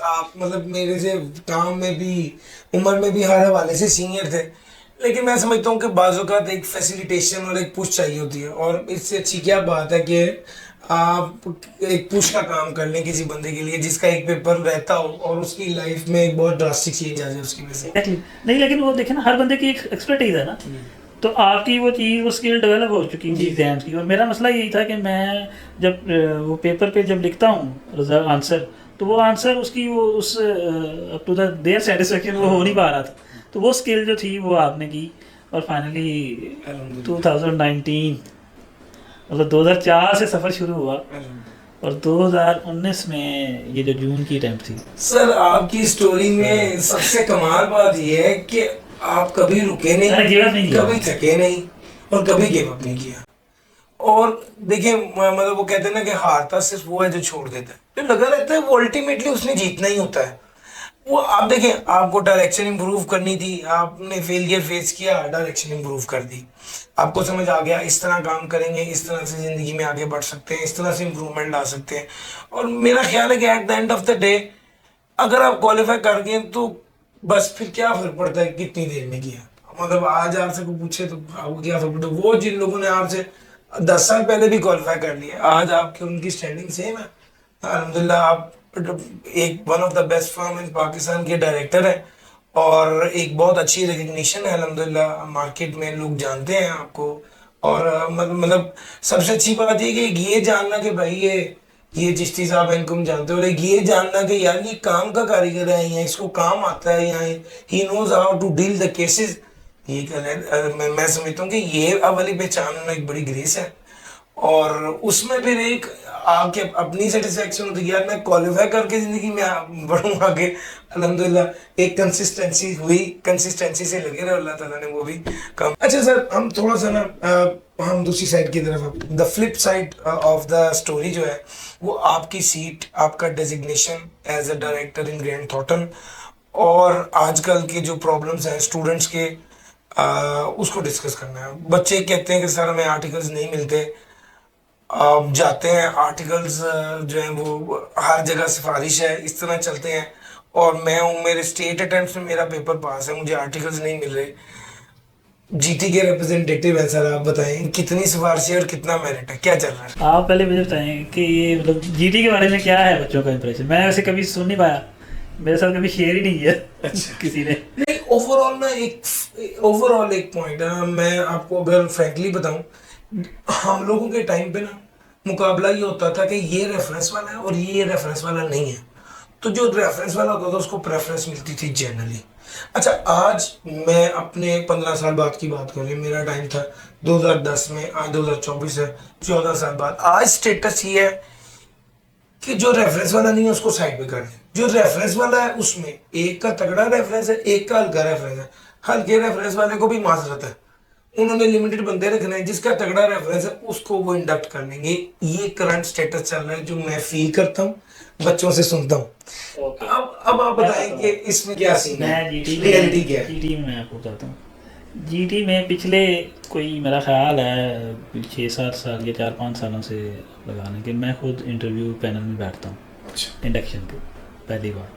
आप मतलब मेरे से काम में भी उम्र में भी हर हवाले से सीनियर थे। लेकिन मैं समझता हूँ कि बाज़ औक़ात एक फैसिलिटेशन और एक पुश चाहिए होती है, और इससे अच्छी क्या बात है कि आप एक पुश का काम कर लें किसी बंदे के लिए जिसका एक पेपर रहता हो और उसकी लाइफ में एक बहुत ड्रास्टिक चेंज आ जाए उसकी वजह से। Exactly. नहीं, लेकिन वो देखे ना हर बंदे की एक एक्सपर्टीज है ना, तो आपकी वो चीज़ वो स्किल डेवलप हो चुकी थी एग्जाम की। और मेरा मसला यही था कि मैं जब वो पेपर पे जब लिखता हूँ रिजल्ट आंसर, तो वो आंसर उसकी वो उस up to the their satisfaction वो हो नहीं पा रहा था। तो वो स्किल जो थी वो आपने की, और फाइनली 2019 मतलब 2004 से सफ़र शुरू हुआ और 2019 में ये जो जून की अटैम्प्ट थी। सर आपकी स्टोरी में सबसे कमाल बात यह है कि आप कभी रुके मैंने give up नहीं नहीं, किया। कभी थके नहीं और कभी गिव अप नहीं किया। और देखिए मतलब वो कहते हैं ना कि हारता सिर्फ वो है जो छोड़ देता है, जो लगा रहता है वो अल्टीमेटली उसने जीतना ही होता है। वो आप देखें, आपको डायरेक्शन इंप्रूव करनी थी, आपने फेलियर फेस किया, डायरेक्शन इंप्रूव कर दी, आपको समझ आ गया इस तरह काम करेंगे, इस तरह से ज़िंदगी में आगे बढ़ सकते हैं, इस तरह से इम्प्रूवमेंट ला सकते हैं। और मेरा ख्याल है कि at the end of the day अगर आप क्वालिफाई कर गए तो बस फिर क्या फर्क पड़ता है कितनी देर में किया। मतलब आज आपसे कोई पूछे तो आपको क्या फर्क पड़ता है, वो जिन लोगों ने आपसे 10 साल पहले भी क्वालिफाई कर लिया, आज आपके उनकी स्टैंडिंग सेम है। अल्हम्दुलिल्लाह आप एक one of the best firm in Pakistan के डायरेक्टर हैं और एक बहुत अच्छी रिकग्निशन है अल्हम्दुलिल्लाह, मार्केट में लोग जानते हैं आपको। और मतलब सबसे अच्छी बात ये कि ये जानना कि भाई ये चिश्ती साहब है, इनको जानते हो, और एक ये जानना कि यार ये काम का कारीगर है, या इसको काम आता है, या he knows how to deal the cases. ये मैं समझता हूँ कि ये वाली पहचान एक बड़ी ग्रेस है। और उसमें फिर एक आपके अपनी सेटिस्फेक्शन होती है यार मैं क्वालिफाई करके ज़िंदगी में बढ़ूँ आगे। अल्हम्दुलिल्लाह एक कंसिस्टेंसी हुई, कंसिस्टेंसी से लगे रहे, अल्लाह ताला ने वो भी कम। अच्छा सर, हम थोड़ा सा ना हम दूसरी साइड की तरफ, the flip side of the story जो है वो आपकी सीट, आपका designation as a director in Grant Thornton, और आजकल के जो प्रॉब्लम्स हैं स्टूडेंट्स के, उसको डिस्कस करना है। बच्चे कहते हैं कि सर हमें आर्टिकल्स नहीं मिलते, आप जाते हैं, आर्टिकल्स जो हैं वो हर जगह सिफारिश है, इस तरह चलते हैं, और मैं हूँ, मेरे स्टेट अटेम्प्ट में मेरा पेपर पास है, मुझे आर्टिकल्स नहीं मिल रहे। जीटी के रिप्रेजेंटेटिव हैं सर, आप बताएं कितनी सिफारिश है और कितना मेरिट है, क्या चल रहा है? आप पहले मुझे बताएं कि ये मतलब जीटी के बारे में क्या है बच्चों का इंप्रेशन। मैं वैसे कभी सुन नहीं पाया, मेरे साथ कभी शेयर ही नहीं किया अच्छा। किसी ने। नहीं, ओवरऑल एक पॉइंट है ना, मैं आपको अगर फ्रैंकली बताऊं, हम लोगों के टाइम पे ना मुकाबला ये होता था कि ये रेफरेंस वाला है और ये रेफरेंस वाला नहीं है, तो जो रेफरेंस वाला होता था उसको प्रेफरेंस मिलती थी जनरली। अच्छा, आज मैं अपने 15 साल बाद की बात करें, मेरा टाइम था 2010 में, आज 2024 है, 14 साल बाद। आज स्टेटस ये है कि जो रेफरेंस वाला नहीं है उसको साइड पे कर दें, जो रेफरेंस वाला है उसमें एक का तगड़ा रेफरेंस है, एक का हल्का रेफरेंस है। हल्के रेफरेंस वाले को भी माजरत है, उन्होंने लिमिटेड बंदे रखने हैं, जिसका तगड़ा रेफरेंस है उसको वो इंडक्ट कर लेंगे। ये करंट स्टेटस चल रहा है, जो मैं फील करता हूँ, बच्चों से सुनता हूँ। ओके, अब आप बताएं कि इसमें क्या सीन है, मैं जीटी रियलिटी क्या है? जीटी में मैं आपको बताता हूँ। जीटी में पिछले कोई मेरा ख्याल है 6-7 साल या 4-5 सालों से लगा लें कि मैं खुद इंटरव्यू पैनल में बैठता हूँ। अच्छा। इंडक्शन पे पहली बार,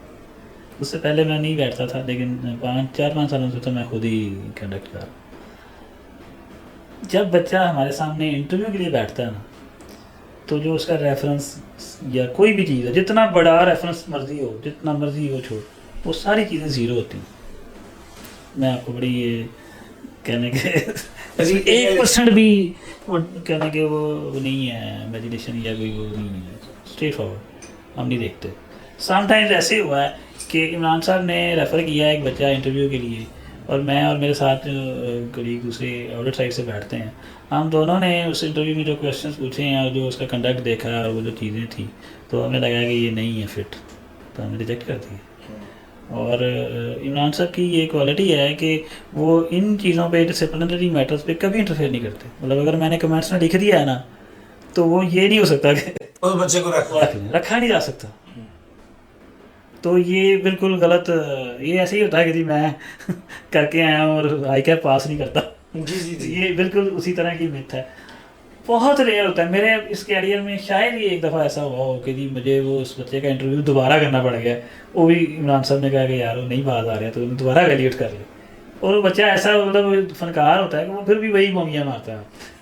उससे पहले मैं नहीं बैठता था, लेकिन 4-5 सालों से तो मैं खुद ही कंडक्ट कर रहा हूँ। जब बच्चा हमारे सामने इंटरव्यू के लिए बैठता है ना, तो जो उसका रेफरेंस या कोई भी चीज़ है, जितना बड़ा रेफरेंस मर्जी हो, जितना मर्जी हो छोड़, वो सारी चीज़ें ज़ीरो होती हैं। मैं आपको बड़ी ये कहने के 1% भी वो कहने के वो नहीं है, इमेजिनेशन या कोई वो नहीं है, स्ट्रेट फॉरवर्ड हम नहीं देखते। समटाइम्स ऐसे हुआ है कि इमरान साहब ने रेफ़र किया एक बच्चा इंटरव्यू के लिए, और मैं और मेरे साथ करीब दूसरे ऑडिट साइड से बैठते हैं, हम दोनों ने उस इंटरव्यू में जो क्वेश्चंस पूछे हैं और जो उसका कंडक्ट देखा और वो जो चीज़ें थी, तो हमें लगा कि ये नहीं है फिट, तो हमने रिजेक्ट कर दिया। और इमरान साहब की ये क्वालिटी है कि वो इन चीज़ों पे, डिसिप्लिनरी मैटर्स पे कभी इंटरफेयर नहीं करते। मतलब अगर मैंने कमेंट्स में लिख दिया है ना, तो वो ये नहीं हो सकता कि उस बच्चे को रखा नहीं जा सकता। तो ये बिल्कुल गलत, ये ऐसे ही होता है कि जी मैं करके आया हूँ और आई कैप पास नहीं करता। जी जी जी। ये बिल्कुल उसी तरह की मिथ है। बहुत रेयर होता है, मेरे इस कैरियर में शायद ही एक दफ़ा ऐसा हुआ हो कि जी मुझे वो उस बच्चे का इंटरव्यू दोबारा करना पड़ गया। वो भी इमरान साहब ने कहा कि यार वो नहीं बात आ रहा, तो दोबारा वैल्यूएट कर ले। और वो बच्चा ऐसा मतलब फनकार होता है कि वो फिर भी वही मोंगियाँ मारता है।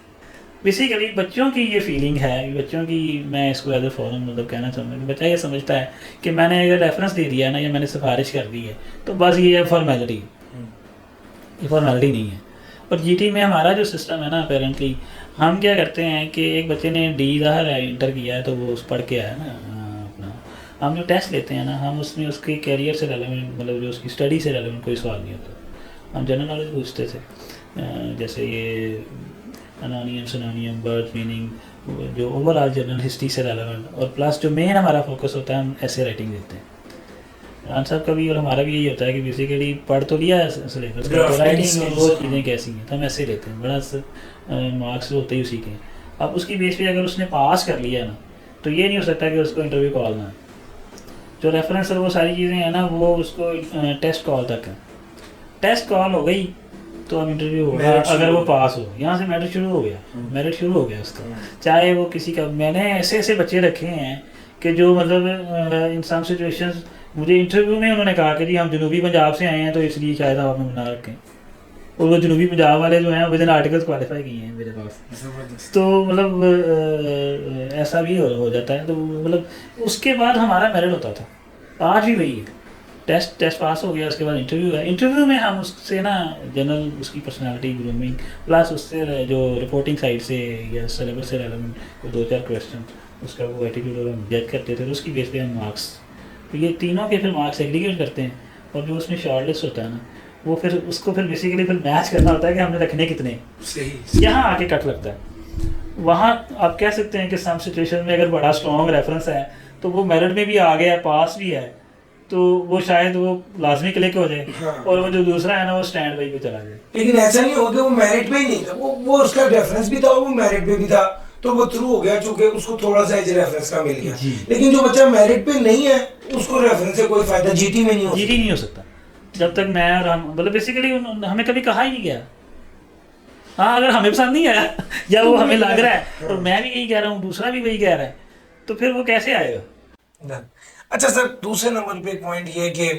बेसिकली बच्चों की ये फीलिंग है, बच्चों की, मैं इसको एज ए फॉरन मतलब कहना चाहूँगा कि बच्चा ये समझता है कि मैंने अगर रेफरेंस दे दिया है ना, या मैंने सिफारिश कर दी है, तो बस ये फॉर्मेलिटी, ये फॉर्मेलिटी नहीं है। और जीटी में हमारा जो सिस्टम है ना, अपेरेंटली हम क्या करते हैं कि एक बच्चे ने डी ज़ाहिर है इंटर किया है, तो वो उस पढ़ के आया ना अपना, हम जो टेस्ट लेते हैं ना, हम उसमें उसके कैरियर से रेलेवेंट, मतलब जो उसकी स्टडी से रेलेवेंट कोई सवाल नहीं होता। हम जनरल नॉलेज पूछते थे, जैसे ये अनोनियम सिनोनियम वर्ड मीनिंग, जो ओवरऑल जनरल हिस्ट्री से रेलेवेंट, और प्लस जो मेन हमारा फोकस होता है, हम ऐसे राइटिंग देते हैं। आंसर का भी और हमारा भी यही होता है कि बेसिकली पढ़ तो लिया है सिलेबस, राइटिंग और वो चीज़ें कैसी हैं, तो हम ऐसे लेते हैं। बड़ा मार्क्स होते ही उसी के। अब उसकी बेस पे अगर उसने पास कर लिया ना, तो ये नहीं हो सकता कि उसको इंटरव्यू कॉल ना है। जो रेफरेंस और वो सारी चीज़ें हैं ना, वो उसको टेस्ट कॉल तक है। टेस्ट कॉल हो गई तो अब इंटरव्यू होगा, अगर वो पास हो, यहाँ से मेरिट शुरू हो गया, मेरिट शुरू हो गया उसका। चाहे वो किसी का, मैंने ऐसे ऐसे बच्चे रखे हैं कि जो मतलब इन सम सिचुएशंस, मुझे इंटरव्यू में उन्होंने कहा कि जी हम जनूबी पंजाब से आए हैं, तो इसलिए शायद आप हमें बना रखें। और वो जनूबी पंजाब वाले जो हैं विद इन आर्टिकल्स क्वालिफाई किए हैं मेरे पास। तो मतलब ऐसा भी हो जाता है। तो मतलब उसके बाद हमारा मेरिट होता था, आज भी वही है। टेस्ट पास हो गया, उसके बाद इंटरव्यू है। इंटरव्यू में हम उससे ना जनरल उसकी पर्सनालिटी, ग्रूमिंग, प्लस उससे जो रिपोर्टिंग साइड से या सिलेबस से रेलेवेंट 2-4 क्वेश्चन, उसका वो एटीट्यूड और हम जज करते थे, तो उसकी बेस पे हम मार्क्स, तो ये तीनों के फिर मार्क्स एग्रीगेट करते हैं। और जो उसमें शॉर्ट लिस्ट होता है ना, वो फिर उसको फिर बेसिकली फिर मैच करना होता है कि हमने रखने कितने। सही। यहाँ आके कट लगता है। वहाँ आप कह सकते हैं कि सम सिचुएशन में अगर बड़ा स्ट्रॉन्ग रेफरेंस है, तो वो मेरिट में भी आ गया, पास भी है, तो वो शायद वो लाजमी क्लिक हो जाए। हाँ। और वो जो दूसरा है ना, वो स्टैंड बाई पे चला जाए। लेकिन ऐसा नहीं हो गया, वो मेरिट पे ही नहीं था, वो उसका रेफरेंस भी था, वो मेरिट पे भी था, तो वो थ्रू हो गया, चूंकि उसको थोड़ा सा एज रेफरेंस का मिल गया। लेकिन जो बच्चा मेरिट पे नहीं है, उसको रेफरेंस से कोई फायदा जीटी में नहीं हो, जीटी नहीं हो सकता जब तक मैं और हम, मतलब बेसिकली हमें कभी कहा ही नहीं गया हाँ, अगर हमें पसंद नहीं आया या वो हमें लग रहा है और मैं भी यही कह रहा हूँ, दूसरा भी वही कह रहा है, तो फिर वो कैसे आएगा? Done. अच्छा सर, दूसरे नंबर पे एक पॉइंट ये है कि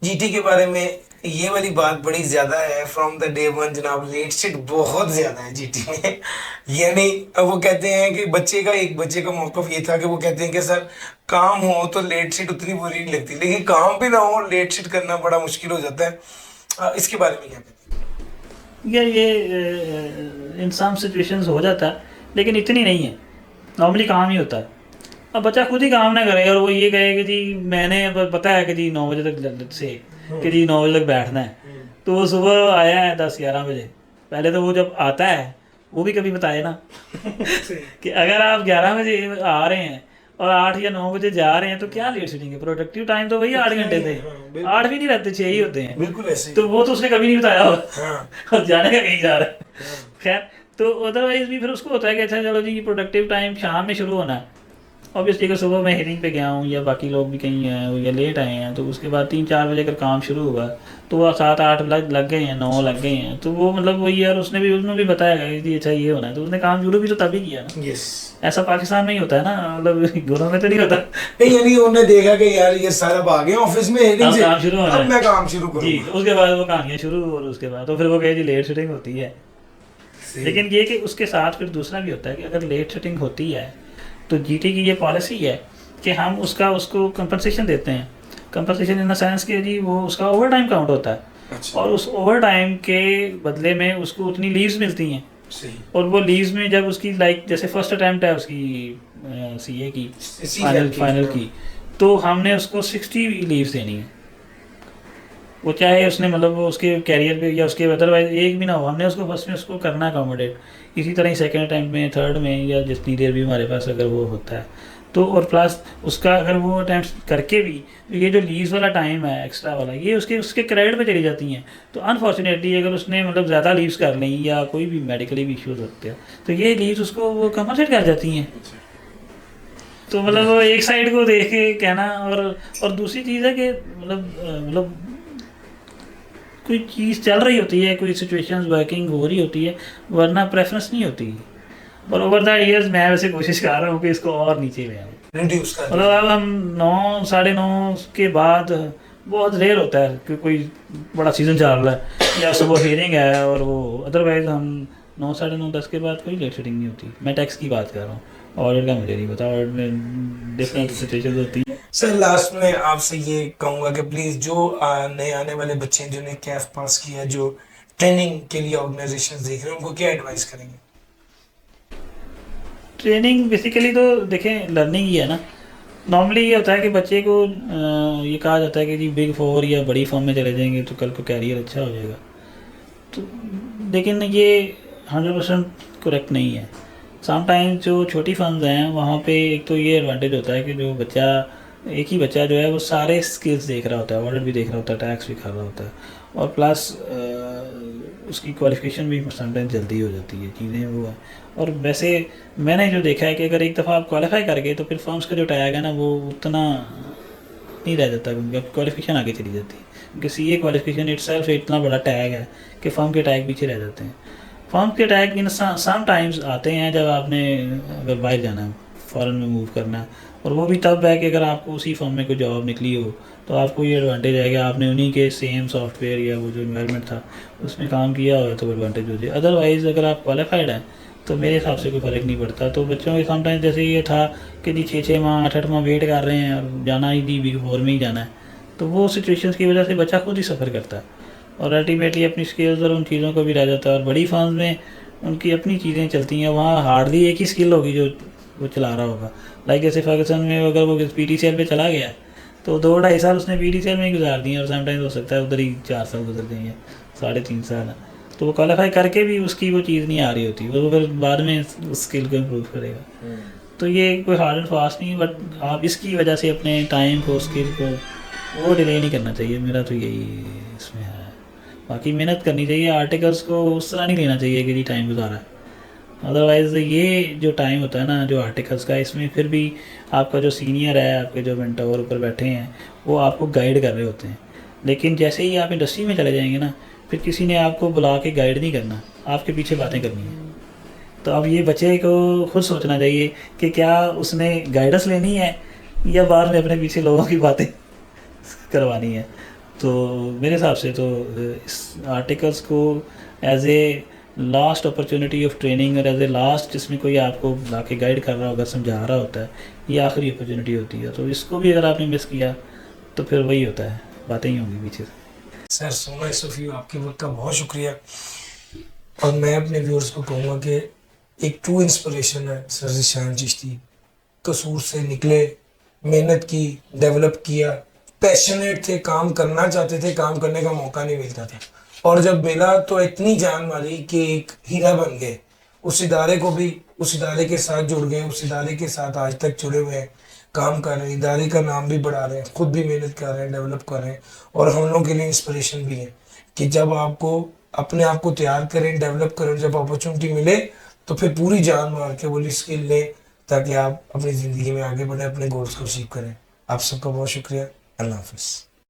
जीटी के बारे में ये वाली बात बड़ी ज्यादा है फ्रॉम द डे वन जनाब, लेट शिट बहुत ज्यादा है जीटी में। यानी अब वो कहते हैं कि एक बच्चे का मौकफ ये था कि वो कहते हैं कि सर काम हो तो लेट शिट उतनी बुरी नहीं लगती, लेकिन काम भी ना हो लेट शिट करना बड़ा मुश्किल हो जाता है। इसके बारे में क्या कहते ये इन सम सिचुएशंस हो जाता है, लेकिन इतनी नहीं है, नॉर्मली काम ही होता है। अब बच्चा खुद ही काम ना करे और वो ये कहे कि जी मैंने पता है कि जी 9 बजे तक से कि जी 9 बजे तक बैठना है, तो वो सुबह आया है 10-11 बजे, पहले तो वो जब आता है वो भी कभी बताए ना कि अगर आप 11 बजे आ रहे हैं और 8 या 9 बजे जा रहे हैं तो क्या लेट सीटिंग है? प्रोडक्टिव टाइम तो वही 8 घंटे थे, 8 भी नहीं रहते, 6 ही होते हैं। बिल्कुल ऐसे ही। तो वो तो उसने कभी नहीं बताया होगा हाँ और जाने का कहीं जा रहा है। खैर, तो अदरवाइज भी फिर उसको होता है कि अच्छा चलो जी प्रोडक्टिव टाइम शाम में शुरू होना है। ऑब्वियसली अगर सुबह मैं हियरिंग पे गया हूँ या बाकी लोग भी कहीं हैं या लेट आए हैं, तो उसके बाद 3-4 बजे अगर काम शुरू हुआ तो वो 7-8 लग गए हैं, 9 लग गए हैं, तो वो मतलब वही यार उसने भी बताया कि अच्छा ये होना है, तो उसने काम शुरू भी तो तभी किया ना। यस। ऐसा पाकिस्तान में ही होता है ना, मतलब घरों में तो नहीं होता। नहीं यानी उन्होंने देखा कि यार ये सारा भाग गए ऑफिस में हेडिंग अब से, काम शुरू होना अब है। मैं काम शुरू जी, करूंगा। तो उसके बाद वो कहानियाँ शुरू, और उसके बाद तो फिर वो कहे जी लेट शूटिंग होती है। लेकिन ये कि उसके साथ फिर दूसरा भी होता है कि अगर लेट शूटिंग होती है तो जीटी की ये पॉलिसी है कि हम उसको कंपनसेशन देते हैं। कंपनसेशन इन द सेंस कि जी वो उसका ओवर टाइम काउंट होता है, अच्छा। और उस ओवर टाइम के बदले में उसको उतनी लीव्स मिलती हैं, सही। और वो लीव्स में जब उसकी लाइक जैसे फर्स्ट अटैम्प्ट है उसकी सीए की फाइनल की, तो हमने उसको 60 लीव्स देनी है। वो चाहे उसने मतलब वो उसके कैरियर पे या उसके अदरवाइज एक भी ना हो, हमने उसको फर्स्ट में उसको करना अकोमोडेट। इसी तरह ही सेकंड अटैम्प्ट में, थर्ड में, या जितनी देर भी हमारे पास अगर वो होता है तो, और प्लस उसका अगर वो अटैम्प्ट करके भी ये जो लीव्स वाला टाइम है एक्स्ट्रा वाला, ये उसके क्रेडिट पे चली जाती हैं। तो अनफॉर्चुनेटली अगर उसने मतलब ज़्यादा लीव्स कर ली या कोई भी मेडिकली भी इश्यूज होते हैं तो ये लीव्स उसको वो कंपनसेट कर जाती हैं। तो मतलब वो एक साइड को देख के कहना, और दूसरी चीज़ है कि मतलब कोई चीज़ चल रही होती है, कोई सिचुएशंस वर्किंग हो रही होती है, वरना प्रेफरेंस नहीं होती। और ओवर द ईयर्स मैं वैसे कोशिश कर रहा हूँ कि इसको और नीचे ले आऊँ। रिड्यूस कर मतलब अब हम 9-9:30 के बाद बहुत रेयर होता है कि कोई बड़ा सीज़न चल रहा है या सुबह हियरिंग है और वो, अदरवाइज हम 9-9:30 के बाद कोई लेट शूटिंग नहीं होती। मैं टैक्स की बात कर रहा हूँ, ऑडिट का मुझे नहीं पता, ऑडिट में डिफरेंट सिचुएशन होती है। सर लास्ट में आपसे ये कहूंगा कि प्लीज जो नए आने वाले बच्चे हैं जिन्होंने कैफ पास किया, जो ट्रेनिंग के लिए ऑर्गेनाइजेशंस देख रहे हैं, उनको क्या एडवाइस करेंगे? ट्रेनिंग बेसिकली तो देखें लर्निंग ही है ना। नॉर्मली ये होता है कि बच्चे को ये कहा जाता है कि जी बिग 4 या बड़ी फर्म में चले जाएंगे तो कल को कैरियर अच्छा हो जाएगा, तो लेकिन ये 100% करेक्ट नहीं है। समटाइम्स जो छोटी फर्म्स हैं वहाँ पे एक तो ये एडवांटेज होता है कि जो बच्चा, एक ही बच्चा जो है वो सारे स्किल्स देख रहा होता है, ऑडिट भी देख रहा होता है, टैक्स भी कर रहा होता है, और प्लस उसकी क्वालिफिकेशन भी समटाइम्स जल्दी हो जाती है, चीज़ें वो है। और वैसे मैंने जो देखा है कि अगर एक दफ़ा आप क्वालिफाई कर गए तो फिर फर्म्स का जो टैग है ना वो उतना नहीं रह जाता, क्योंकि अब क्वालिफिकेशन आगे चली जाती है, क्योंकि सीए क्वालिफिकेशन इटसेल्फ इतना बड़ा टैग है कि फर्म के टैग पीछे रह जाते हैं। फर्म के टैग इन सम टाइम्स आते हैं जब आपने अगर बाहर जाना है, फॉरेन में मूव करना है, और वो भी तब है कि अगर आपको उसी फर्म में कोई जॉब निकली हो तो आपको ये एडवांटेज है कि आपने उन्हीं के सेम सॉफ्टवेयर या वो जो इन्वायरमेंट था उसमें काम किया हो तो एडवांटेज होती है। अदरवाइज़ अगर आप क्वालिफाइड हैं तो मेरे हिसाब से कोई फ़र्क नहीं पड़ता। तो बच्चों के समटाइम्स जैसे ये था कि जी 6-6 माह 8-8 माह वेट कर रहे हैं और जाना ही दी बिग 4 में ही जाना है, तो वो सिचुएशंस की वजह से बच्चा खुद ही सफ़र करता है और अल्टीमेटली अपनी स्किल्स और उन चीज़ों को भी रह जाता है। और बड़ी फर्म्स में उनकी अपनी चीज़ें चलती हैं, वहाँ हार्डली एक ही स्किल होगी जो वो चला रहा होगा। लाइक जैसे फर्गसन में अगर वो PTCL पे चला गया तो 2-2.5 साल उसने PTCL में ही गुजार दिए, और समटाइम्स हो सकता है उधर ही 4 साल गुजर गए हैं, 3.5 साल। तो वो क्वालिफाई करके भी उसकी वो चीज़ नहीं आ रही होती, वो फिर बाद में उस स्किल को इम्प्रूव करेगा। तो ये कोई हार्ड एंड फास्ट नहीं, बट आप इसकी वजह से अपने टाइम को, स्किल को वो डिले नहीं करना चाहिए। मेरा तो यही इसमें है। बाकी मेहनत करनी चाहिए, आर्टिकल्स को उस तरह नहीं लेना चाहिए कि जी टाइम गुजारा है। अदरवाइज़ ये जो टाइम होता है ना जो आर्टिकल्स का, इसमें फिर भी आपका जो सीनियर है, आपके जो मेंटोर ऊपर बैठे हैं, वो आपको गाइड कर रहे होते हैं। लेकिन जैसे ही आप इंडस्ट्री में चले जाएंगे ना, फिर किसी ने आपको बुला के गाइड नहीं करना, आपके पीछे बातें करनी है। तो अब ये बच्चे को खुद सोचना चाहिए कि क्या उसने गाइडेंस लेनी है या बाद में अपने पीछे लोगों की बातें करवानी है। तो मेरे हिसाब से तो इस आर्टिकल्स को as a last opportunity of training और एज ए लास्ट जिसमें कोई आपको ला के गाइड कर रहा होगा, समझा रहा होता है, ये आखिरी अपॉर्चुनिटी होती है। तो इसको भी अगर आपने मिस किया तो फिर वही होता है, बातें ही होंगी पीछे से। Sir so nice of you, आपके वक्त का बहुत शुक्रिया। और मैं अपने व्यूअर्स को कहूँगा कि एक ट्रू इंस्पिरेशन है सर ज़ीशान चिश्ती। कसूर से निकले, मेहनत की, डेवलप किया, पैशनेट थे, काम करना चाहते थे, काम करने का मौका नहीं मिलता था, और जब मिला तो इतनी जान मारी कि एक हीरा बन गए। उस इदारे को भी, उस इदारे के साथ जुड़ गए, उस इदारे के साथ आज तक जुड़े हुए हैं, काम कर रहे हैं, इदारे का नाम भी बढ़ा रहे हैं, खुद भी मेहनत कर रहे हैं, डेवलप कर रहे हैं। और हम लोगों के लिए इंस्पिरेशन भी है कि जब आपको अपने आप को तैयार करें, डेवलप करें, जब अपॉर्चुनिटी मिले तो फिर पूरी जान मार के वो स्किल लें ताकि आप अपनी ज़िंदगी में आगे बढ़ें, अपने गोल्स को अचीव करें। आप सबका बहुत शुक्रिया। अल्लाह हाफिज़।